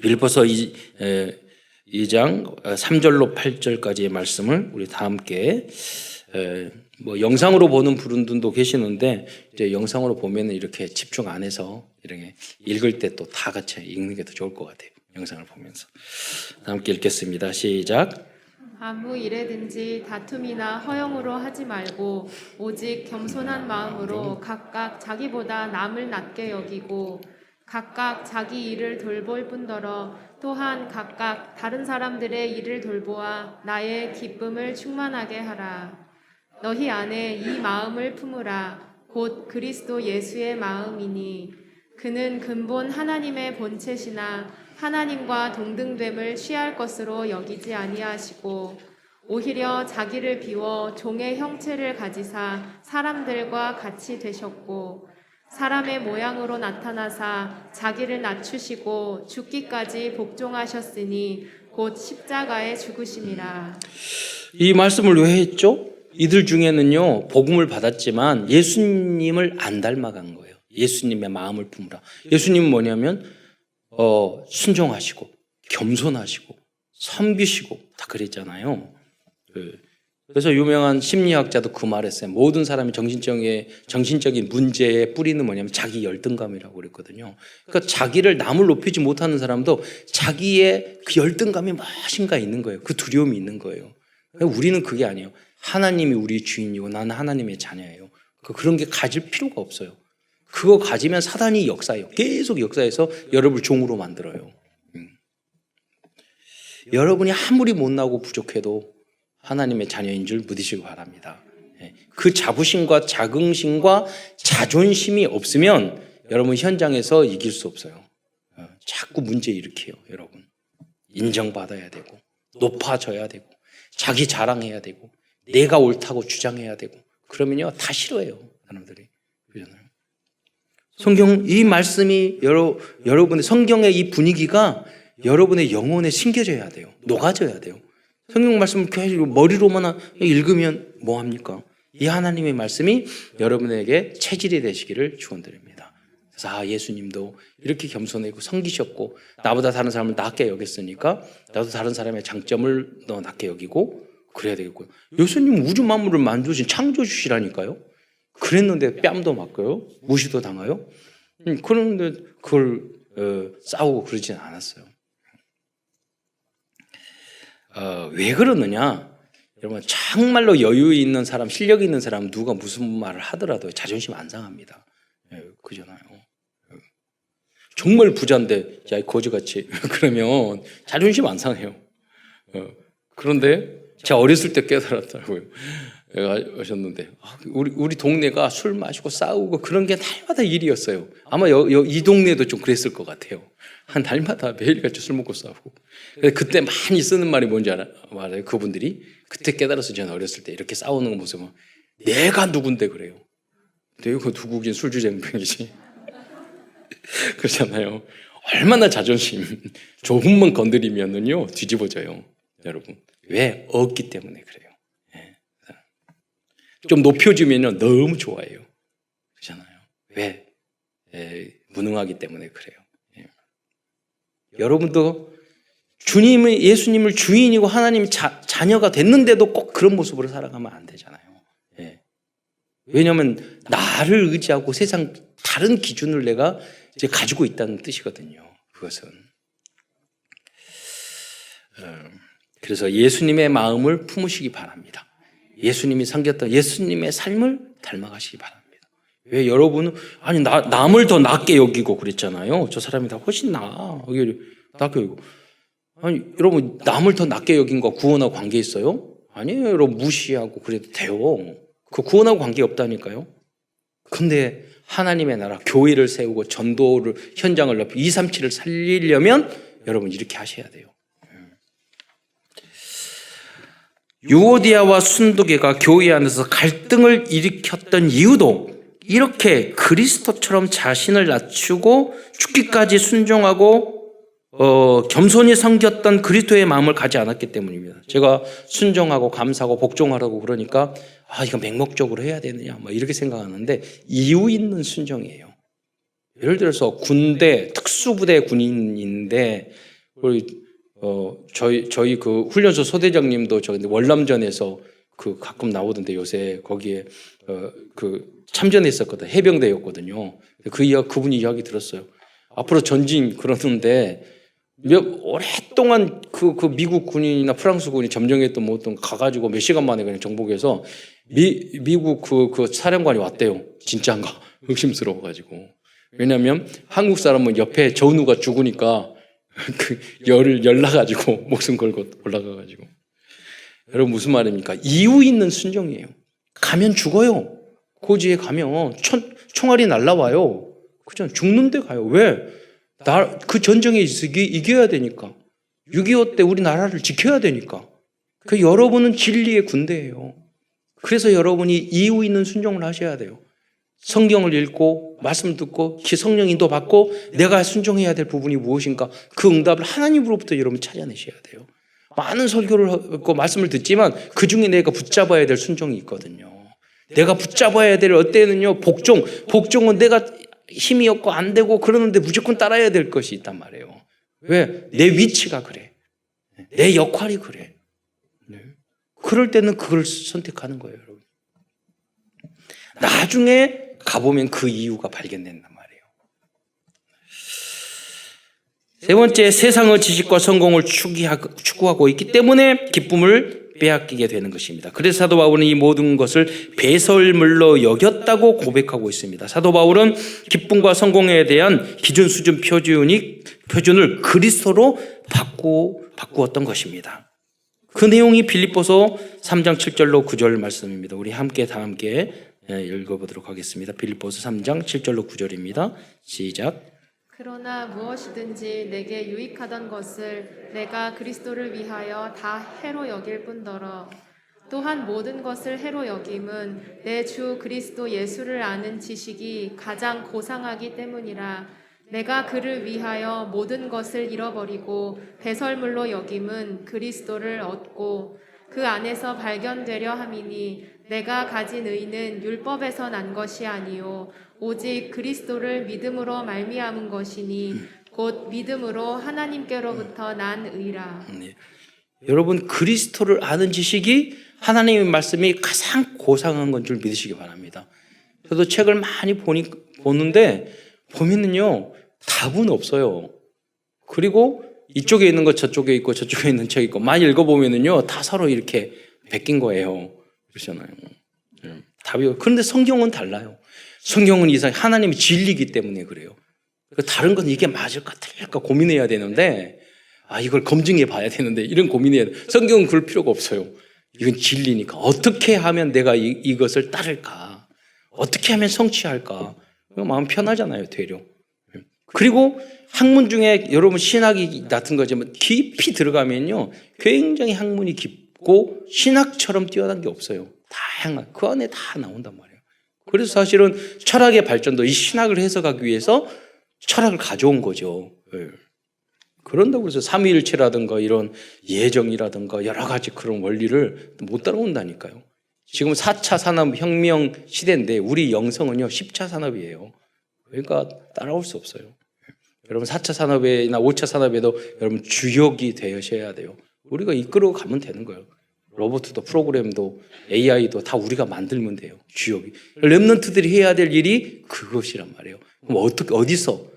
빌립보서 2장 3절로 8절까지의 말씀을 우리 다 함께 영상으로 보는 분들도 계시는데 이제 영상으로 보면 이렇게 집중 안 해서 이렇게 읽을 때 또 다 같이 읽는 게 더 좋을 것 같아요. 영상을 보면서 다 함께 읽겠습니다. 시작. 아무 일에든지 다툼이나 허영으로 하지 말고 오직 겸손한 마음으로 각각 자기보다 남을 낮게 여기고 각각 자기 일을 돌볼 뿐더러 또한 각각 다른 사람들의 일을 돌보아 나의 기쁨을 충만하게 하라. 너희 안에 이 마음을 품으라. 곧 그리스도 예수의 마음이니 그는 근본 하나님의 본체시나 하나님과 동등됨을 취할 것으로 여기지 아니하시고 오히려 자기를 비워 종의 형체를 가지사 사람들과 같이 되셨고 사람의 모양으로 나타나사 자기를 낮추시고 죽기까지 복종하셨으니 곧 십자가에 죽으심이라. 이 말씀을 왜 했죠? 이들 중에는요 복음을 받았지만 예수님을 안 닮아간 거예요. 예수님의 마음을 품으라. 예수님은 뭐냐면 순종하시고 겸손하시고 섬기시고 다 그랬잖아요. 그래서 유명한 심리학자도 그 말했어요. 모든 사람이 정신적인 문제의 뿌리는 뭐냐면 자기 열등감이라고 그랬거든요. 그러니까 자기를 남을 높이지 못하는 사람도 자기의 그 열등감이 무엇인가 있는 거예요. 그 두려움이 있는 거예요. 우리는 그게 아니에요. 하나님이 우리 주인이고 나는 하나님의 자녀예요. 그런 게 가질 필요가 없어요. 그거 가지면 사단이 역사해요. 계속 역사해서 여러분을 종으로 만들어요. 여러분이 아무리 못나고 부족해도 하나님의 자녀인 줄 믿으시기 바랍니다. 그 자부심과 자긍심과 자존심이 없으면 여러분 현장에서 이길 수 없어요. 자꾸 문제 일으켜요. 여러분 인정받아야 되고 높아져야 되고 자기 자랑해야 되고 내가 옳다고 주장해야 되고 그러면요 다 싫어해요. 사람들이. 그러잖아요. 성경 이 말씀이 여러분의 성경의 이 분위기가 여러분의 영혼에 심겨져야 돼요. 녹아져야 돼요. 성경 말씀을 계속 머리로만 읽으면 뭐 합니까? 이 하나님의 말씀이 여러분에게 체질이 되시기를 축원드립니다. 그래서 예수님도 이렇게 겸손하고 섬기셨고 나보다 다른 사람을 낮게 여겼으니까 나도 다른 사람의 장점을 더 낮게 여기고 그래야 되겠고요. 예수님 우주 만물을 만드신 창조주시라니까요. 그랬는데 뺨도 맞고요. 무시도 당해요. 그런데 그걸 싸우고 그러진 않았어요. 왜 그러느냐? 여러분 정말로 여유 있는 사람, 실력 있는 사람 누가 무슨 말을 하더라도 자존심 안 상합니다. 그잖아요. 정말 부자인데 야 거지같이 그러면 자존심 안 상해요. 그런데 제가 어렸을 때 깨달았다고요. 하셨는데 우리 동네가 술 마시고 싸우고 그런 게 날마다 일이었어요. 아마 이 동네도 좀 그랬을 것 같아요. 한 날마다 매일같이 술 먹고 싸우고. 그때 많이 쓰는 말이 뭔지 알아요? 그분들이 그때 깨달아서 저는 어렸을 때 이렇게 싸우는 모습은 내가 누군데 그래요. 내가 누구긴 술주정뱅이지. 그렇잖아요. 얼마나 자존심 조금만 건드리면은요 뒤집어져요. 여러분 왜? 없기 때문에 그래요. 좀 높여주면요 너무 좋아해요. 그렇잖아요. 왜? 무능하기 때문에 그래요. 여러분도 예수님을 주인이고 하나님 자녀가 됐는데도 꼭 그런 모습으로 살아가면 안 되잖아요. 왜냐하면 나를 의지하고 세상 다른 기준을 내가 이제 가지고 있다는 뜻이거든요. 그것은. 그래서 예수님의 마음을 품으시기 바랍니다. 예수님이 섬겼던 예수님의 삶을 닮아가시기 바랍니다. 왜 여러분은 아니 남을 더 낮게 여기고 그랬잖아요. 저 사람이 다 훨씬 낮게 여기고. 아니 여러분 남을 더 낮게 여긴 거 구원하고 관계 있어요? 아니에요. 여러분 무시하고 그래도 돼요. 그 구원하고 관계 없다니까요. 근데 하나님의 나라 교회를 세우고 전도를 현장을 넓히 237을 살리려면 여러분 이렇게 하셔야 돼요. 유오디아와 순두계가 교회 안에서 갈등을 일으켰던 이유도 이렇게 그리스도처럼 자신을 낮추고 죽기까지 순종하고 겸손히 섬겼던 그리스도의 마음을 가지 않았기 때문입니다. 제가 순종하고 감사하고 복종하라고 그러니까 이거 맹목적으로 해야 되느냐 이렇게 생각하는데 이유 있는 순종이에요. 예를 들어서 군대 특수부대 군인인데 저희 그 훈련소 소대장님도 저 월남전에서 그 가끔 나오던데 요새 거기에 그 참전했었거든. 해병대였거든요. 그분이 이야기 들었어요. 앞으로 전진 그러는데 오랫동안 그 미국 군인이나 프랑스 군이 점령했던 뭐 어떤 가가지고 몇 시간 만에 그냥 정복해서 미국 그 사령관이 왔대요. 진짜인가 의심스러워가지고. 왜냐하면 한국 사람은 옆에 전우가 죽으니까 그 열 나가지고 목숨 걸고 올라가가지고. 여러분 무슨 말입니까? 이유 있는 순종이에요. 가면 죽어요. 고지에 가면 총알이 날라와요. 그죠? 죽는데 가요. 왜? 그 전쟁에 이겨야 되니까. 6.25 때 우리나라를 지켜야 되니까. 그 여러분은 진리의 군대예요. 그래서 여러분이 이유 있는 순종을 하셔야 돼요. 성경을 읽고 말씀 듣고 성령 인도 받고 내가 순종해야 될 부분이 무엇인가 그 응답을 하나님으로부터 여러분 찾아내셔야 돼요. 많은 설교를 하고 말씀을 듣지만 그중에 내가 붙잡아야 될 순종이 있거든요. 내가 붙잡아야 될 어때는요 복종은 내가 힘이 없고 안 되고 그러는데 무조건 따라야 될 것이 있단 말이에요. 왜? 내 위치가 그래. 내 역할이 그래. 그럴 때는 그걸 선택하는 거예요, 여러분. 나중에 가보면 그 이유가 발견된단 말이에요. 세 번째, 세상의 지식과 성공을 추구하고 있기 때문에 기쁨을 빼앗기게 되는 것입니다. 그래서 사도 바울은 이 모든 것을 배설물로 여겼다고 고백하고 있습니다. 사도 바울은 기쁨과 성공에 대한 기준 수준 표준을 그리스도로 바꾸었던 것입니다. 그 내용이 빌립보서 3장 7절로 9절 말씀입니다. 우리 다 함께 읽어보도록 하겠습니다. 빌립보서 3장 7절로 9절입니다. 시작. 그러나 무엇이든지 내게 유익하던 것을 내가 그리스도를 위하여 다 해로 여길 뿐더러 또한 모든 것을 해로 여김은 내 주 그리스도 예수를 아는 지식이 가장 고상하기 때문이라. 내가 그를 위하여 모든 것을 잃어버리고 배설물로 여김은 그리스도를 얻고 그 안에서 발견되려 함이니 내가 가진 의는 율법에서 난 것이 아니요 오직 그리스도를 믿음으로 말미암은 것이니 곧 믿음으로 하나님께로부터 난 의라. 네. 여러분 그리스도를 아는 지식이 하나님의 말씀이 가장 고상한 건 줄 믿으시기 바랍니다. 저도 책을 많이 보는데 보면은요 답은 없어요. 그리고 이쪽에 있는 거 저쪽에 있고 저쪽에 있는 책 있고 많이 읽어보면은요 다 서로 이렇게 베낀 거예요. 그렇잖아요. 답이. 그런데 성경은 달라요. 성경은 이상 하나님이 진리이기 때문에 그래요. 다른 건 이게 맞을까 틀릴까 고민해야 되는데 이걸 검증해 봐야 되는데 이런 고민해야 돼. 성경은 그럴 필요가 없어요. 이건 진리니까 어떻게 하면 내가 이것을 따를까? 어떻게 하면 성취할까? 마음 편하잖아요, 되려. 그리고 학문 중에 여러분 신학이 같은 거지만 깊이 들어가면요 굉장히 학문이 깊고 신학처럼 뛰어난 게 없어요. 다양한 그 안에 다 나온단 말이에요. 그래서 사실은 철학의 발전도 이 신학을 해석하기 위해서 철학을 가져온 거죠. 그런다고 해서 삼위일체라든가 이런 예정이라든가 여러 가지 그런 원리를 못 따라온다니까요. 지금 4차 산업혁명 시대인데 우리 영성은요 10차 산업이에요. 그러니까 따라올 수 없어요. 여러분 4차 산업이나 5차 산업에도 여러분 주역이 되셔야 돼요. 우리가 이끌어 가면 되는 거예요. 로봇도 프로그램도 AI도 다 우리가 만들면 돼요. 주역이. 렘넌트들이 해야 될 일이 그것이란 말이에요. 그럼 어디서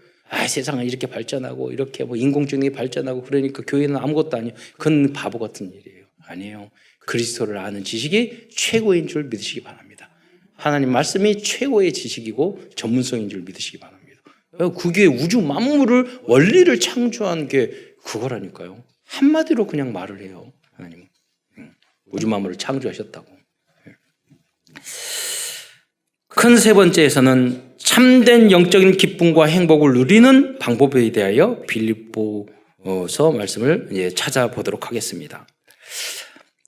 세상은 이렇게 발전하고 이렇게 인공지능이 발전하고 그러니까 교회는 아무것도 아니에요. 그건 바보 같은 일이에요. 아니에요. 그리스도를 아는 지식이 최고인 줄 믿으시기 바랍니다. 하나님 말씀이 최고의 지식이고 전문성인 줄 믿으시기 바랍니다. 그게 우주 만물을 원리를 창조한 게 그거라니까요. 한마디로 그냥 말을 해요. 하나님은 우주 만물을 창조하셨다고. 큰 세 번째에서는 참된 영적인 기쁨과 행복을 누리는 방법에 대하여 빌립보서 말씀을 찾아보도록 하겠습니다.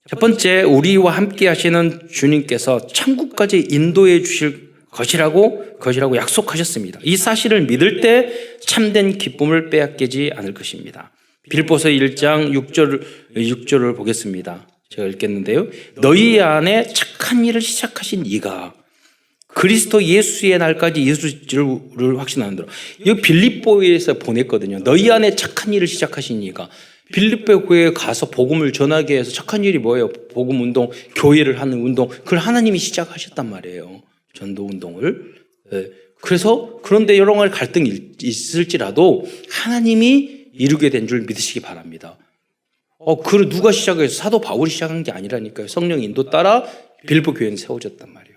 첫 번째, 우리와 함께 하시는 주님께서 천국까지 인도해 주실 것이라고 약속하셨습니다. 이 사실을 믿을 때 참된 기쁨을 빼앗기지 않을 것입니다. 빌립보서 1장 6절을 보겠습니다. 제가 읽겠는데요. 너희 안에 착한 일을 시작하신 이가 그리스도 예수의 날까지 이루시기를 확신하는 대로. 이 빌립보에서 보냈거든요. 너희 안에 착한 일을 시작하신 이가. 빌립보 교회에 가서 복음을 전하게 해서 착한 일이 뭐예요? 복음 운동, 교회를 하는 운동. 그걸 하나님이 시작하셨단 말이에요. 전도 운동을. 그래서 그런데 여러 가지 갈등이 있을지라도 하나님이 이루게 된 줄 믿으시기 바랍니다. 그걸 누가 시작해서 사도 바울이 시작한 게 아니라니까요. 성령 인도 따라 빌립보 교회는 세워졌단 말이에요.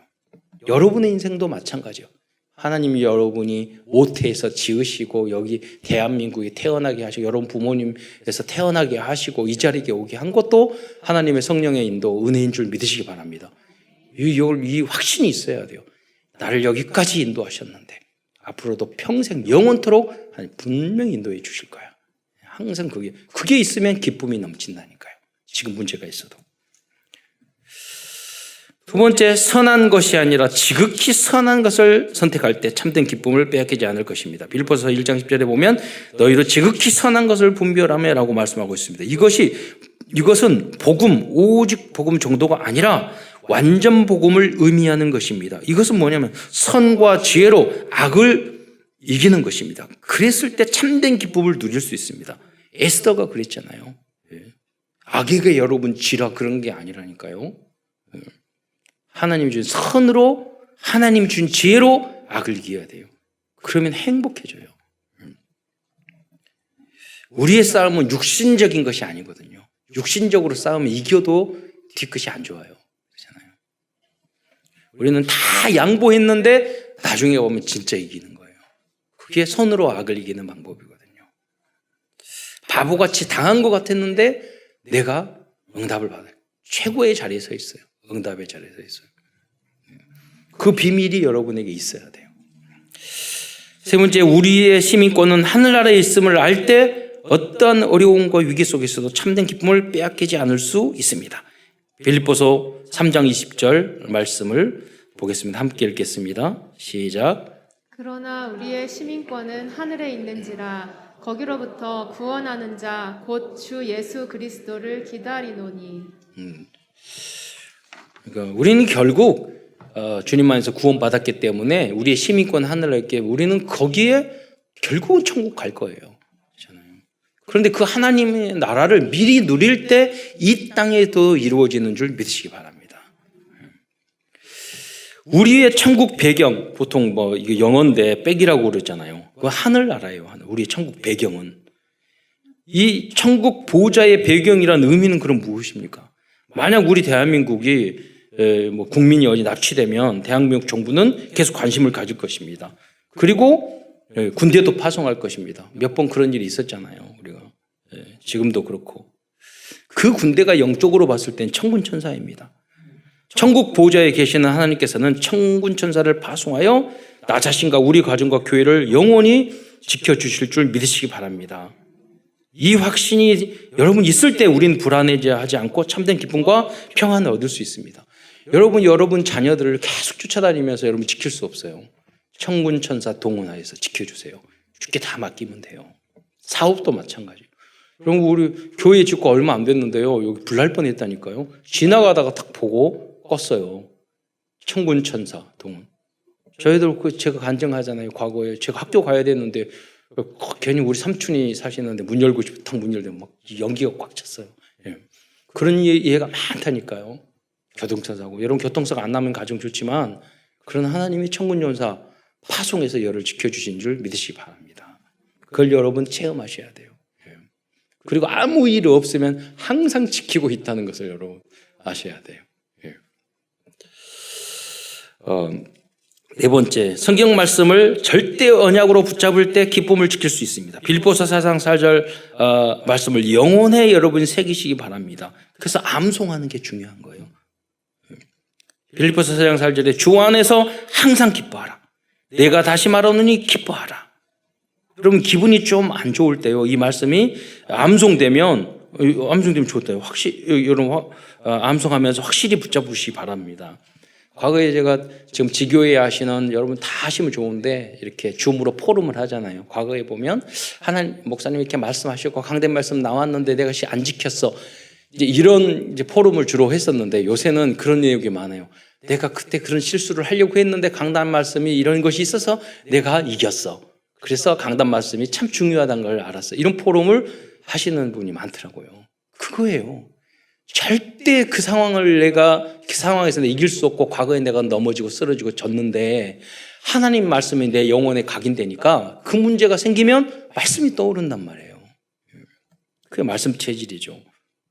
여러분의 인생도 마찬가지예요. 하나님이 여러분이 모태에서 지으시고 여기 대한민국에 태어나게 하시고 여러분 부모님에서 태어나게 하시고 이 자리에 오게 한 것도 하나님의 성령의 인도, 은혜인 줄 믿으시기 바랍니다. 이 확신이 있어야 돼요. 나를 여기까지 인도하셨는데 앞으로도 평생 영원토록 분명히 인도해 주실 거야. 항상 그게 있으면 기쁨이 넘친다니까요. 지금 문제가 있어도. 두 번째, 선한 것이 아니라 지극히 선한 것을 선택할 때 참된 기쁨을 빼앗기지 않을 것입니다. 빌립보서 1장 10절에 보면 너희도 지극히 선한 것을 분별하며 라고 말씀하고 있습니다. 이것은 오직 복음 정도가 아니라 완전 복음을 의미하는 것입니다. 이것은 뭐냐면 선과 지혜로 악을 이기는 것입니다. 그랬을 때 참된 기쁨을 누릴 수 있습니다. 에스더가 그랬잖아요. 악에게 여러분 지라 그런 게 아니라니까요. 하나님이 준 선으로 하나님이 준 지혜로 악을 이겨야 돼요. 그러면 행복해져요. 우리의 싸움은 육신적인 것이 아니거든요. 육신적으로 싸우면 이겨도 뒤끝이 안 좋아요. 그렇잖아요. 우리는 다 양보했는데 나중에 오면 진짜 이기는 거예요. 그게 선으로 악을 이기는 방법이거든요. 바보같이 당한 것 같았는데 내가 응답을 받아요. 최고의 자리에 서 있어요. 응답의 자리에 서 있어요. 그 비밀이 여러분에게 있어야 돼요. 세 번째, 우리의 시민권은 하늘나라에 있음을 알 때 어떠한 어려움과 위기 속에서도 참된 기쁨을 빼앗기지 않을 수 있습니다. 빌립보서 3장 20절 말씀을 보겠습니다. 함께 읽겠습니다. 시작. 그러나 우리의 시민권은 하늘에 있는지라 거기로부터 구원하는 자 곧 주 예수 그리스도를 기다리노니. 그러니까 우리는 결국 주님 안에서 구원받았기 때문에 우리의 시민권 하늘나라에 우리는 거기에 결국은 천국 갈 거예요. 그렇잖아요. 그런데 그 하나님의 나라를 미리 누릴 때 이 땅에도 이루어지는 줄 믿으시기 바랍니다. 우리의 천국 배경, 보통 뭐 이게 영어인데 백이라고 그러잖아요. 그 하늘나라예요. 우리의 천국 배경은. 이 천국 보호자의 배경이라는 의미는 그럼 무엇입니까? 만약 우리 대한민국이 뭐 국민이 어디 납치되면 대한민국 정부는 계속 관심을 가질 것입니다. 그리고 군대도 파송할 것입니다. 몇 번 그런 일이 있었잖아요. 우리가 지금도 그렇고 그 군대가 영적으로 봤을 땐 천군천사입니다. 천국 보호자에 계시는 하나님께서는 천군천사를 파송하여 나 자신과 우리 가정과 교회를 영원히 지켜주실 줄 믿으시기 바랍니다. 이 확신이 여러분 있을 때 우리는 불안해하지 않고 참된 기쁨과 평안을 얻을 수 있습니다. 여러분 자녀들을 계속 쫓아다니면서 여러분 지킬 수 없어요. 천군천사 동원하여서 지켜주세요. 주께 다 맡기면 돼요. 사업도 마찬가지예요. 여러분 우리 교회 짓고 얼마 안 됐는데요. 여기 불날 뻔했다니까요. 지나가다가 딱 보고 껐어요. 천군천사 동원. 저희들 제가 간증하잖아요. 과거에 제가 학교 가야 됐는데 괜히 우리 삼촌이 사시는데 문 열고 싶어 탁 문 열면 막 연기가 꽉 찼어요. 예. 그런 예가 많다니까요. 교통사고. 여러분 교통사고 안 나면 가정 좋지만 그런 하나님이 천군천사 파송해서 열을 지켜주신 줄 믿으시기 바랍니다. 그걸 여러분 체험하셔야 돼요. 예. 그리고 아무 일 없으면 항상 지키고 있다는 것을 여러분 아셔야 돼요. 예. 네 번째, 성경 말씀을 절대 언약으로 붙잡을 때 기쁨을 지킬 수 있습니다. 빌립보서 4장 4절 말씀을 영혼에 여러분이 새기시기 바랍니다. 그래서 암송하는 게 중요한 거예요. 빌립보서 4장 4절에 주 안에서 항상 기뻐하라. 내가 다시 말하노니 기뻐하라. 여러분 기분이 좀 안 좋을 때요. 이 말씀이 암송되면 좋대요. 확실히 여러분 암송하면서 확실히 붙잡으시기 바랍니다. 과거에 제가 지금 지교회 하시는 여러분 다 하시면 좋은데 이렇게 줌으로 포럼을 하잖아요. 과거에 보면 하나님 목사님 이렇게 말씀하셨고 강된 말씀 나왔는데 내가 안 지켰어. 이제 이런 포럼을 주로 했었는데 요새는 그런 내용이 많아요. 내가 그때 그런 실수를 하려고 했는데 강단 말씀이 이런 것이 있어서 내가 이겼어. 그래서 강단 말씀이 참 중요하다는 걸 알았어. 이런 포럼을 하시는 분이 많더라고요. 그거예요. 절대 그 상황을 내가 그 상황에서 이길 수 없고 과거에 내가 넘어지고 쓰러지고 졌는데 하나님 말씀이 내 영혼에 각인되니까 그 문제가 생기면 말씀이 떠오른단 말이에요. 그게 말씀 체질이죠.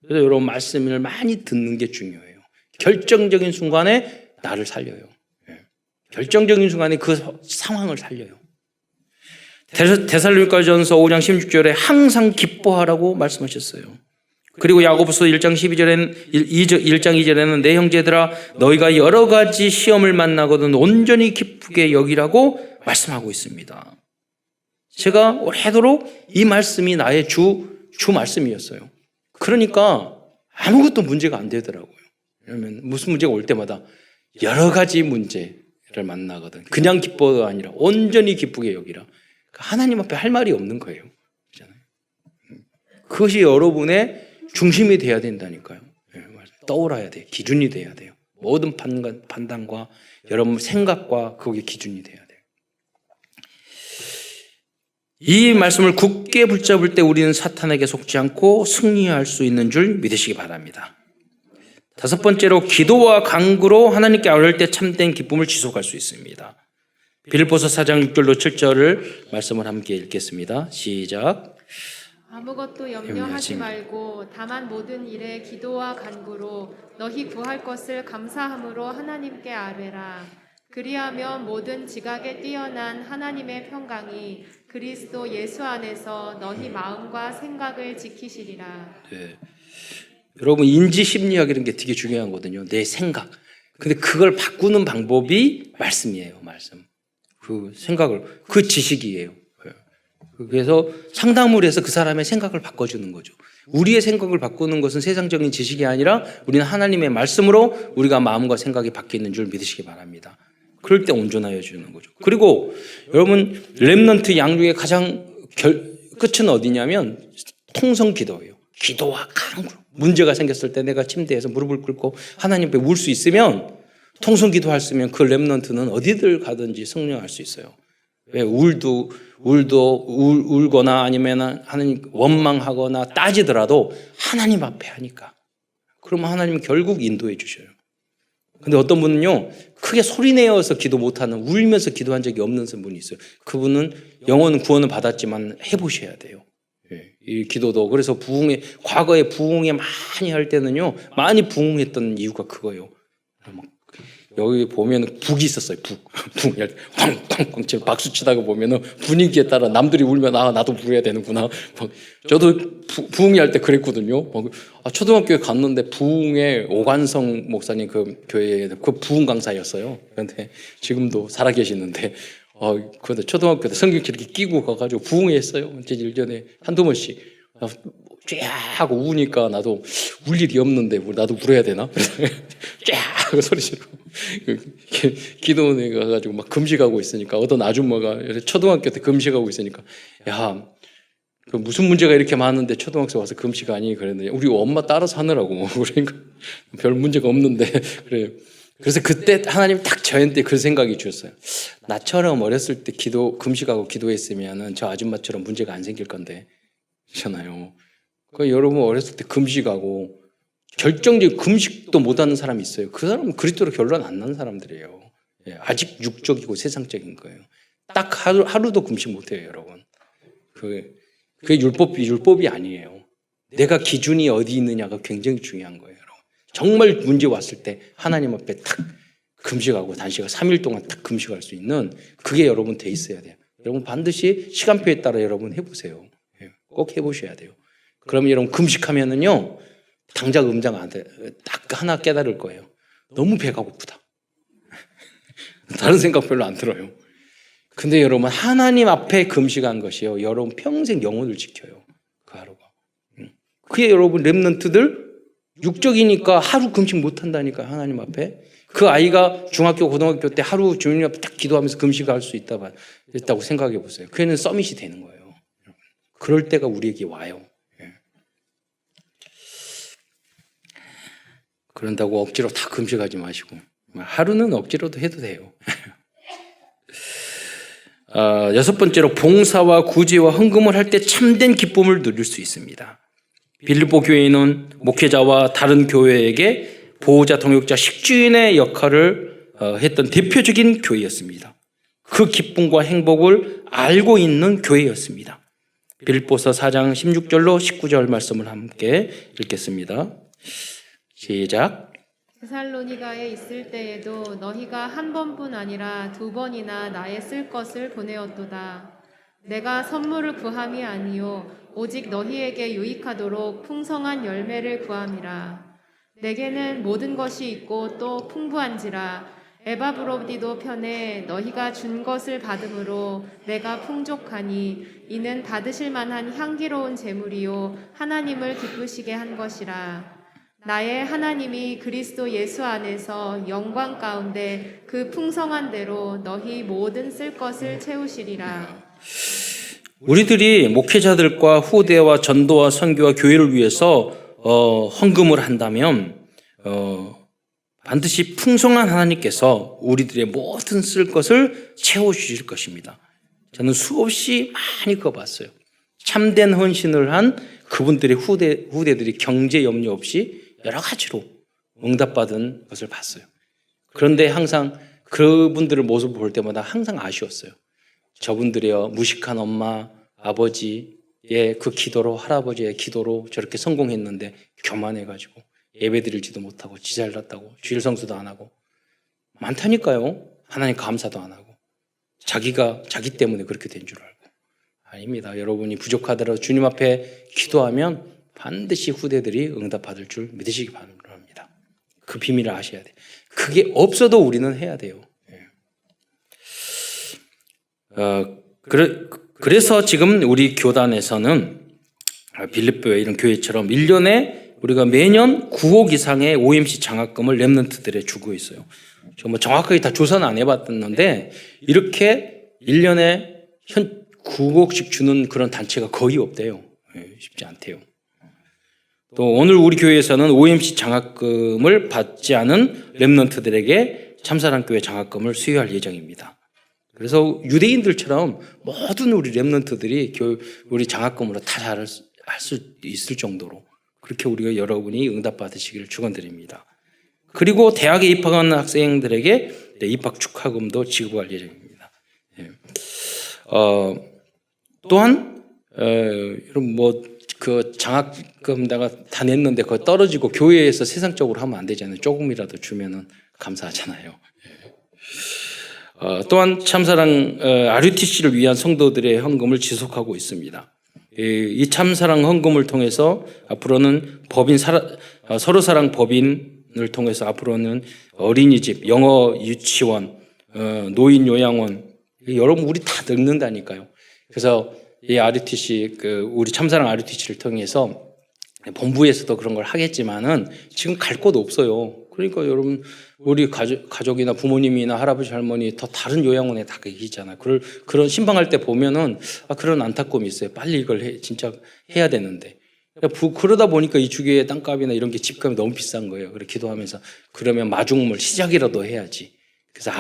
그래서 여러분 말씀을 많이 듣는 게 중요해요. 결정적인 순간에 나를 살려요. 결정적인 순간에 그 상황을 살려요. 데살로니가전서 5장 16절에 항상 기뻐하라고 말씀하셨어요. 그리고 야고보서 1장 2절에는 내 형제들아 너희가 여러 가지 시험을 만나거든 온전히 기쁘게 여기라고 말씀하고 있습니다. 제가 오래도록 이 말씀이 나의 주 말씀이었어요. 그러니까 아무것도 문제가 안 되더라고요. 왜냐하면 무슨 문제가 올 때마다 여러 가지 문제를 만나거든. 그냥 기뻐가 아니라 온전히 기쁘게 여기라. 하나님 앞에 할 말이 없는 거예요. 그렇잖아요. 그것이 여러분의 중심이 돼야 된다니까요. 떠올라야 돼요. 기준이 돼야 돼요. 모든 판단과 여러분 생각과 그게 기준이 돼야 돼요. 이 말씀을 굳게 붙잡을 때 우리는 사탄에게 속지 않고 승리할 수 있는 줄 믿으시기 바랍니다. 다섯 번째로 기도와 간구로 하나님께 아뢰을 때 참된 기쁨을 지속할 수 있습니다. 빌립보서 4장 6절로 7절을 말씀을 함께 읽겠습니다. 시작. 아무것도 염려하지 말고 다만 모든 일에 기도와 간구로 너희 구할 것을 감사함으로 하나님께 아뢰라. 그리하면 모든 지각에 뛰어난 하나님의 평강이 그리스도 예수 안에서 너희 마음과 생각을 지키시리라. 네. 여러분 인지심리학 이런 게 되게 중요한 거거든요. 내 생각. 근데 그걸 바꾸는 방법이 말씀이에요. 말씀. 그 생각을 그 지식이에요. 그래서 상담을 해서 그 사람의 생각을 바꿔주는 거죠. 우리의 생각을 바꾸는 것은 세상적인 지식이 아니라 우리는 하나님의 말씀으로 우리가 마음과 생각이 바뀌는 줄 믿으시기 바랍니다. 그럴 때 온전하여 주는 거죠. 그리고 여러분 렘넌트 양육의 가장 끝은 어디냐면 통성 기도예요. 기도와 간구로 문제가 생겼을 때 내가 침대에서 무릎을 꿇고 하나님 앞에 울 수 있으면, 통성 기도할 수 있으면 그 렘넌트는 어디들 가든지 성령할 수 있어요. 왜? 울거나 아니면 하나님 원망하거나 따지더라도 하나님 앞에 하니까. 그러면 하나님은 결국 인도해 주셔요. 근데 어떤 분은요, 크게 소리내어서 기도 못하는, 울면서 기도한 적이 없는 분이 있어요. 그분은 영혼은 구원을 받았지만 해보셔야 돼요. 이 기도도. 그래서 과거에 부흥에 많이 할 때는요, 많이 부흥했던 이유가 그거예요. 여기 보면 북이 있었어요. 북. 쾅쾅쾅 지금 박수 치다가 보면은 분위기에 따라 남들이 울면 나도 부어야 되는구나. 저도 부흥회 할 때 그랬거든요. 초등학교에 갔는데 부흥회 오관성 목사님 그 교회에 그 부흥 강사였어요. 그런데 지금도 살아계시는데 그런데 초등학교 때 성경책 이렇게 끼고 가가지고 부흥회 했어요. 이제 1년에 한두 번씩. 쫙 하고 우니까 나도 울 일이 없는데 나도 울어야 되나? 쫙 하고 소리 지르고 기도원에 가가지고 막 금식하고 있으니까 어떤 아줌마가 초등학교 때 금식하고 있으니까 야, 그 무슨 문제가 이렇게 많은데 초등학생 와서 금식하니? 그랬는데 우리 엄마 따라서 하느라고. 그러니까 별 문제가 없는데 그래요. 그래서 그때 하나님 딱 저한테 그 생각이 주셨어요. 나처럼 어렸을 때 금식하고 기도했으면은 저 아줌마처럼 문제가 안 생길 건데. 그렇잖아요. 여러분 어렸을 때 금식하고 결정적인 금식도 못하는 사람이 있어요. 그 사람은 그리스도로 결론 안 난 사람들이에요. 아직 육적이고 세상적인 거예요. 딱 하루도 금식 못해요, 여러분. 그게 율법이 아니에요. 내가 기준이 어디 있느냐가 굉장히 중요한 거예요, 여러분. 정말 문제 왔을 때 하나님 앞에 딱 금식하고 단식을 3일 동안 딱 금식할 수 있는 그게 여러분 돼 있어야 돼요. 여러분 반드시 시간표에 따라 여러분 해보세요. 꼭 해보셔야 돼요. 그러면 여러분 금식하면은요, 당장 음장 안 돼. 딱 하나 깨달을 거예요. 너무 배가 고프다. 다른 생각 별로 안 들어요. 근데 여러분 하나님 앞에 금식한 것이요, 여러분 평생 영혼을 지켜요. 그 하루가. 그게 여러분 렘넌트들 육적이니까 하루 금식 못 한다니까. 하나님 앞에 그 아이가 중학교 고등학교 때 하루 주님 앞에 딱 기도하면서 금식할 수 있다고 생각해 보세요. 그애는 서밋이 되는 거예요. 그럴 때가 우리에게 와요. 그런다고 억지로 다 금식하지 마시고 하루는 억지로도 해도 돼요. 여섯 번째로 봉사와 구제와 헌금을 할 때 참된 기쁨을 누릴 수 있습니다. 빌립보 교회는 목회자와 다른 교회에게 보호자, 동역자, 식주인의 역할을 했던 대표적인 교회였습니다. 그 기쁨과 행복을 알고 있는 교회였습니다. 빌립보서 4장 16절로 19절 말씀을 함께 읽겠습니다. 시작. 데살로니가에 있을 때에도 너희가 한 번뿐 아니라 두 번이나 나의 쓸 것을 보내었도다. 내가 선물을 구함이 아니요 오직 너희에게 유익하도록 풍성한 열매를 구함이라. 내게는 모든 것이 있고 또 풍부한지라. 에바브로디도 편에 너희가 준 것을 받음으로 내가 풍족하니 이는 받으실 만한 향기로운 제물이요 하나님을 기쁘시게 한 것이라. 나의 하나님이 그리스도 예수 안에서 영광 가운데 그 풍성한 대로 너희 모든 쓸 것을 채우시리라. 우리들이 목회자들과 후대와 전도와 선교와 교회를 위해서 헌금을 한다면 반드시 풍성한 하나님께서 우리들의 모든 쓸 것을 채워주실 것입니다. 저는 수없이 많이 그거 봤어요. 참된 헌신을 한 그분들의 후대들이 경제 염려 없이 여러 가지로 응답받은 것을 봤어요. 그런데 항상 그분들의 모습을 볼 때마다 항상 아쉬웠어요. 저분들이요, 무식한 엄마, 아버지의 그 기도로, 할아버지의 기도로 저렇게 성공했는데 교만해가지고 예배 드리지도 못하고 지 잘났다고 주일 성수도 안 하고 많다니까요. 하나님 감사도 안 하고 자기 때문에 그렇게 된 줄 알고. 아닙니다. 여러분이 부족하더라도 주님 앞에 기도하면 반드시 후대들이 응답받을 줄 믿으시기 바랍니다. 그 비밀을 아셔야 돼요. 그게 없어도 우리는 해야 돼요. 그래서 지금 우리 교단에서는 빌립보의 이런 교회처럼 1년에 우리가 매년 9억 이상의 OMC 장학금을 렘넌트들에 주고 있어요. 저 정확하게 다 조사는 안 해봤는데 이렇게 1년에 9억씩 주는 그런 단체가 거의 없대요. 쉽지 않대요. 또 오늘 우리 교회에서는 OMC 장학금을 받지 않은 렘넌트들에게 참사랑교회 장학금을 수여할 예정입니다. 그래서 유대인들처럼 모든 우리 렘넌트들이 우리 장학금으로 다 할 수 있을 정도로 그렇게 우리가 여러분이 응답받으시기를 축원드립니다. 그리고 대학에 입학하는 학생들에게 입학 축하금도 지급할 예정입니다. 또한 여러분 그 장학금 내가 다 냈는데 그거 떨어지고 교회에서 세상적으로 하면 안 되잖아요. 조금이라도 주면은 감사하잖아요. 또한 참사랑 RUTC를 위한 성도들의 헌금을 지속하고 있습니다. 이 참사랑 헌금을 통해서 앞으로는 서로 사랑 법인을 통해서 앞으로는 어린이집, 영어 유치원, 노인 요양원 여러분 우리 다 늙는다니까요. 그래서 이 RUTC 우리 참사랑 RUTC를 통해서 본부에서도 그런 걸 하겠지만은 지금 갈 곳 없어요. 그러니까 여러분 우리 가족이나 부모님이나 할아버지 할머니 더 다른 요양원에 다 계시잖아요. 그런 신방할 때 보면은 그런 안타까움이 있어요. 빨리 이걸 진짜 해야 되는데 그러다 보니까 이 주교의 땅값이나 이런 게 집값이 너무 비싼 거예요. 그래 기도하면서 그러면 마중물 시작이라도 해야지. 그래서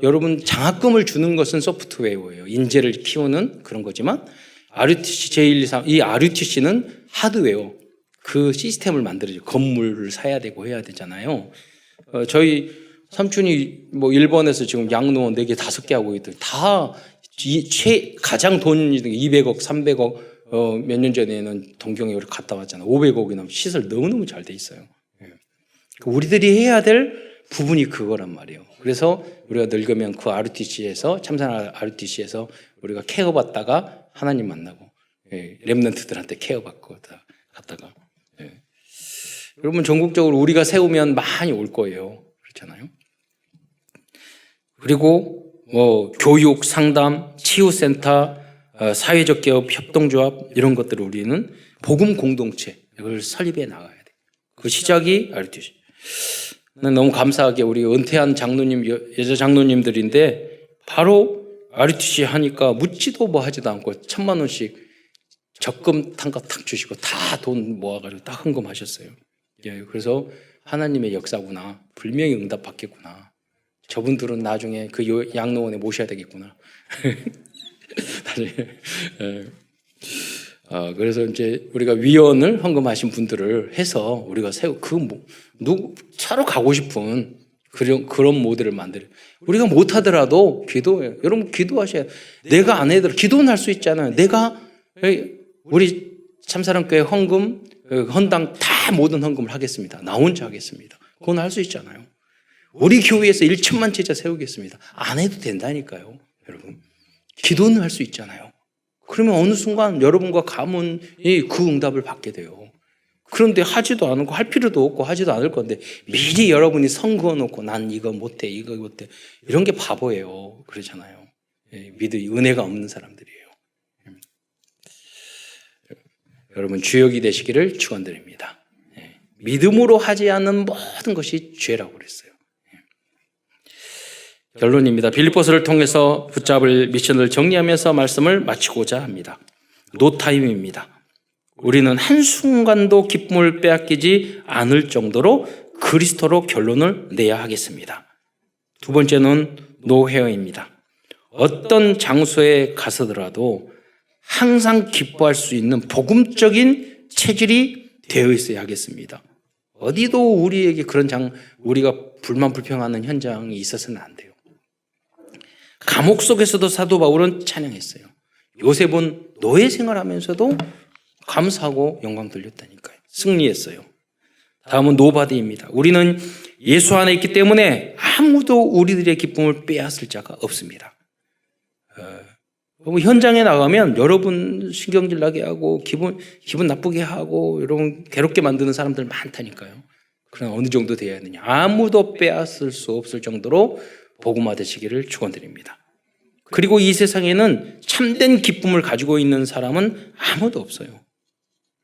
여러분 장학금을 주는 것은 소프트웨어예요. 인재를 키우는 그런 거지만 RUTC 제123 이 RUTC는 하드웨어. 그 시스템을 만들어줘. 건물을 사야 되고 해야 되잖아요. 저희 삼촌이 일본에서 지금 양로원 4개, 5개 하고 있더니 다 가장 돈 200억, 300억 몇 년 전에는 동경에 우리 갔다 왔잖아요. 500억이나 시설 너무너무 잘 돼 있어요. 우리들이 해야 될 부분이 그거란 말이에요. 그래서 우리가 늙으면 그 RUTC에서 참사랑 RUTC에서 우리가 케어받다가 하나님 만나고 렘넌트들한테 케어받고 갔다가 여러분 전국적으로 우리가 세우면 많이 올 거예요. 그렇잖아요. 그리고 교육, 상담, 치유센터, 사회적 기업, 협동조합 이런 것들을 우리는 복음 공동체 이걸 설립해 나가야 돼. 그 시작이 RUTC. 너무 감사하게 우리 은퇴한 장로님, 여자 장로님들인데 바로 RUTC 하니까 묻지도 하지도 않고 1,000만 원씩 적금 탕가 탁 주시고 다 돈 모아가지고 딱 헌금하셨어요. 그래서 하나님의 역사구나. 분명히 응답 받겠구나. 저분들은 나중에 그 양로원에 모셔야 되겠구나. 그래서 이제 우리가 위원을 헌금하신 분들을 해서 우리가 차로 가고 싶은 그런 모델을 만들어요. 우리가 못하더라도 기도해요. 여러분 기도하셔야 돼요. 내가 안 해도 기도는 할 수 있잖아요. 내가 우리 참사랑교회 헌금, 헌당 다 모든 헌금을 하겠습니다. 나 혼자 하겠습니다. 그건 할 수 있잖아요. 우리 교회에서 1천만 제자 세우겠습니다. 안 해도 된다니까요. 여러분 기도는 할 수 있잖아요. 그러면 어느 순간 여러분과 가문이 그 응답을 받게 돼요. 그런데 하지도 않고 할 필요도 없고 하지도 않을 건데 미리 여러분이 선 그어놓고 난 이거 못해 이거 못해 이런 게 바보예요. 그러잖아요. 은혜가 없는 사람들이에요. 여러분 주역이 되시기를 축원드립니다. 믿음으로 하지 않는 모든 것이 죄라고 그랬어요. 결론입니다. 빌립보서를 통해서 붙잡을 미션을 정리하면서 말씀을 마치고자 합니다. 노타임입니다. 우리는 한순간도 기쁨을 빼앗기지 않을 정도로 그리스도로 결론을 내야 하겠습니다. 두 번째는 노헤어입니다. 어떤 장소에 가서더라도 항상 기뻐할 수 있는 복음적인 체질이 되어 있어야 하겠습니다. 어디도 우리에게 우리가 불만 불평하는 현장이 있어서는 안 돼요. 감옥 속에서도 사도 바울은 찬양했어요. 요셉은 노예 생활하면서도 감사하고 영광 돌렸다니까요. 승리했어요. 다음은 노바디입니다. 우리는 예수 안에 있기 때문에 아무도 우리들의 기쁨을 빼앗을 자가 없습니다. 현장에 나가면 여러분 신경질 나게 하고 기분 나쁘게 하고 여러분 괴롭게 만드는 사람들 많다니까요. 그러나 어느 정도 돼야 되느냐. 아무도 빼앗을 수 없을 정도로 복음화 되시기를 축원드립니다. 그리고 이 세상에는 참된 기쁨을 가지고 있는 사람은 아무도 없어요.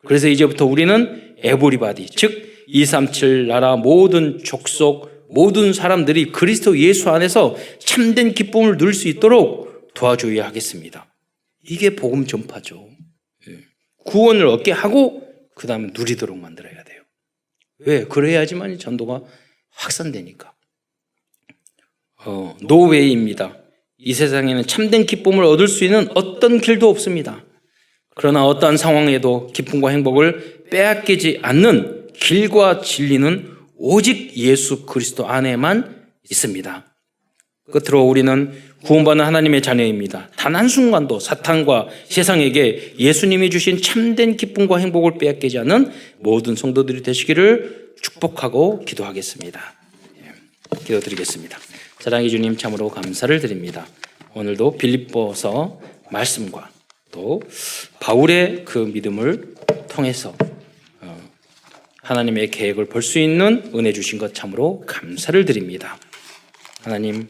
그래서 이제부터 우리는 에브리바디, 즉 237 나라 모든 족속, 모든 사람들이 그리스도 예수 안에서 참된 기쁨을 누릴 수 있도록 도와줘야 하겠습니다. 이게 복음 전파죠. 구원을 얻게 하고 그 다음에 누리도록 만들어야 돼요. 왜? 그래야지만 전도가 확산되니까. 노웨이입니다. 이 세상에는 참된 기쁨을 얻을 수 있는 어떤 길도 없습니다. 그러나 어떠한 상황에도 기쁨과 행복을 빼앗기지 않는 길과 진리는 오직 예수 그리스도 안에만 있습니다. 끝으로 우리는 구원받는 하나님의 자녀입니다. 단 한순간도 사탄과 세상에게 예수님이 주신 참된 기쁨과 행복을 빼앗기지 않는 모든 성도들이 되시기를 축복하고 기도하겠습니다. 기도드리겠습니다. 사랑의 주님, 참으로 감사를 드립니다. 오늘도 빌립보서 말씀과 또 바울의 그 믿음을 통해서 하나님의 계획을 볼 수 있는 은혜 주신 것 참으로 감사를 드립니다. 하나님,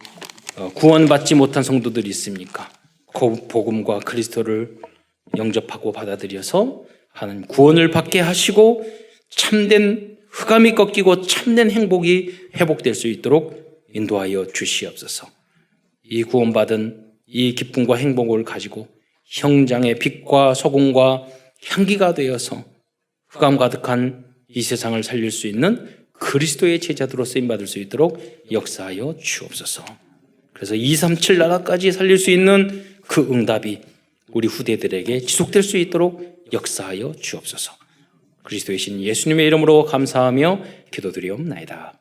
구원받지 못한 성도들이 있습니까? 복음과 그리스도를 영접하고 받아들여서 하나님 구원을 받게 하시고 참된 흑암이 꺾이고 참된 행복이 회복될 수 있도록 인도하여 주시옵소서. 이 구원받은 이 기쁨과 행복을 가지고 형장의 빛과 소금과 향기가 되어서 흑암 가득한 이 세상을 살릴 수 있는 그리스도의 제자들로 쓰임받을 수 있도록 역사하여 주옵소서. 그래서 237 나라까지 살릴 수 있는 그 응답이 우리 후대들에게 지속될 수 있도록 역사하여 주옵소서. 그리스도의 신 예수님의 이름으로 감사하며 기도드리옵나이다.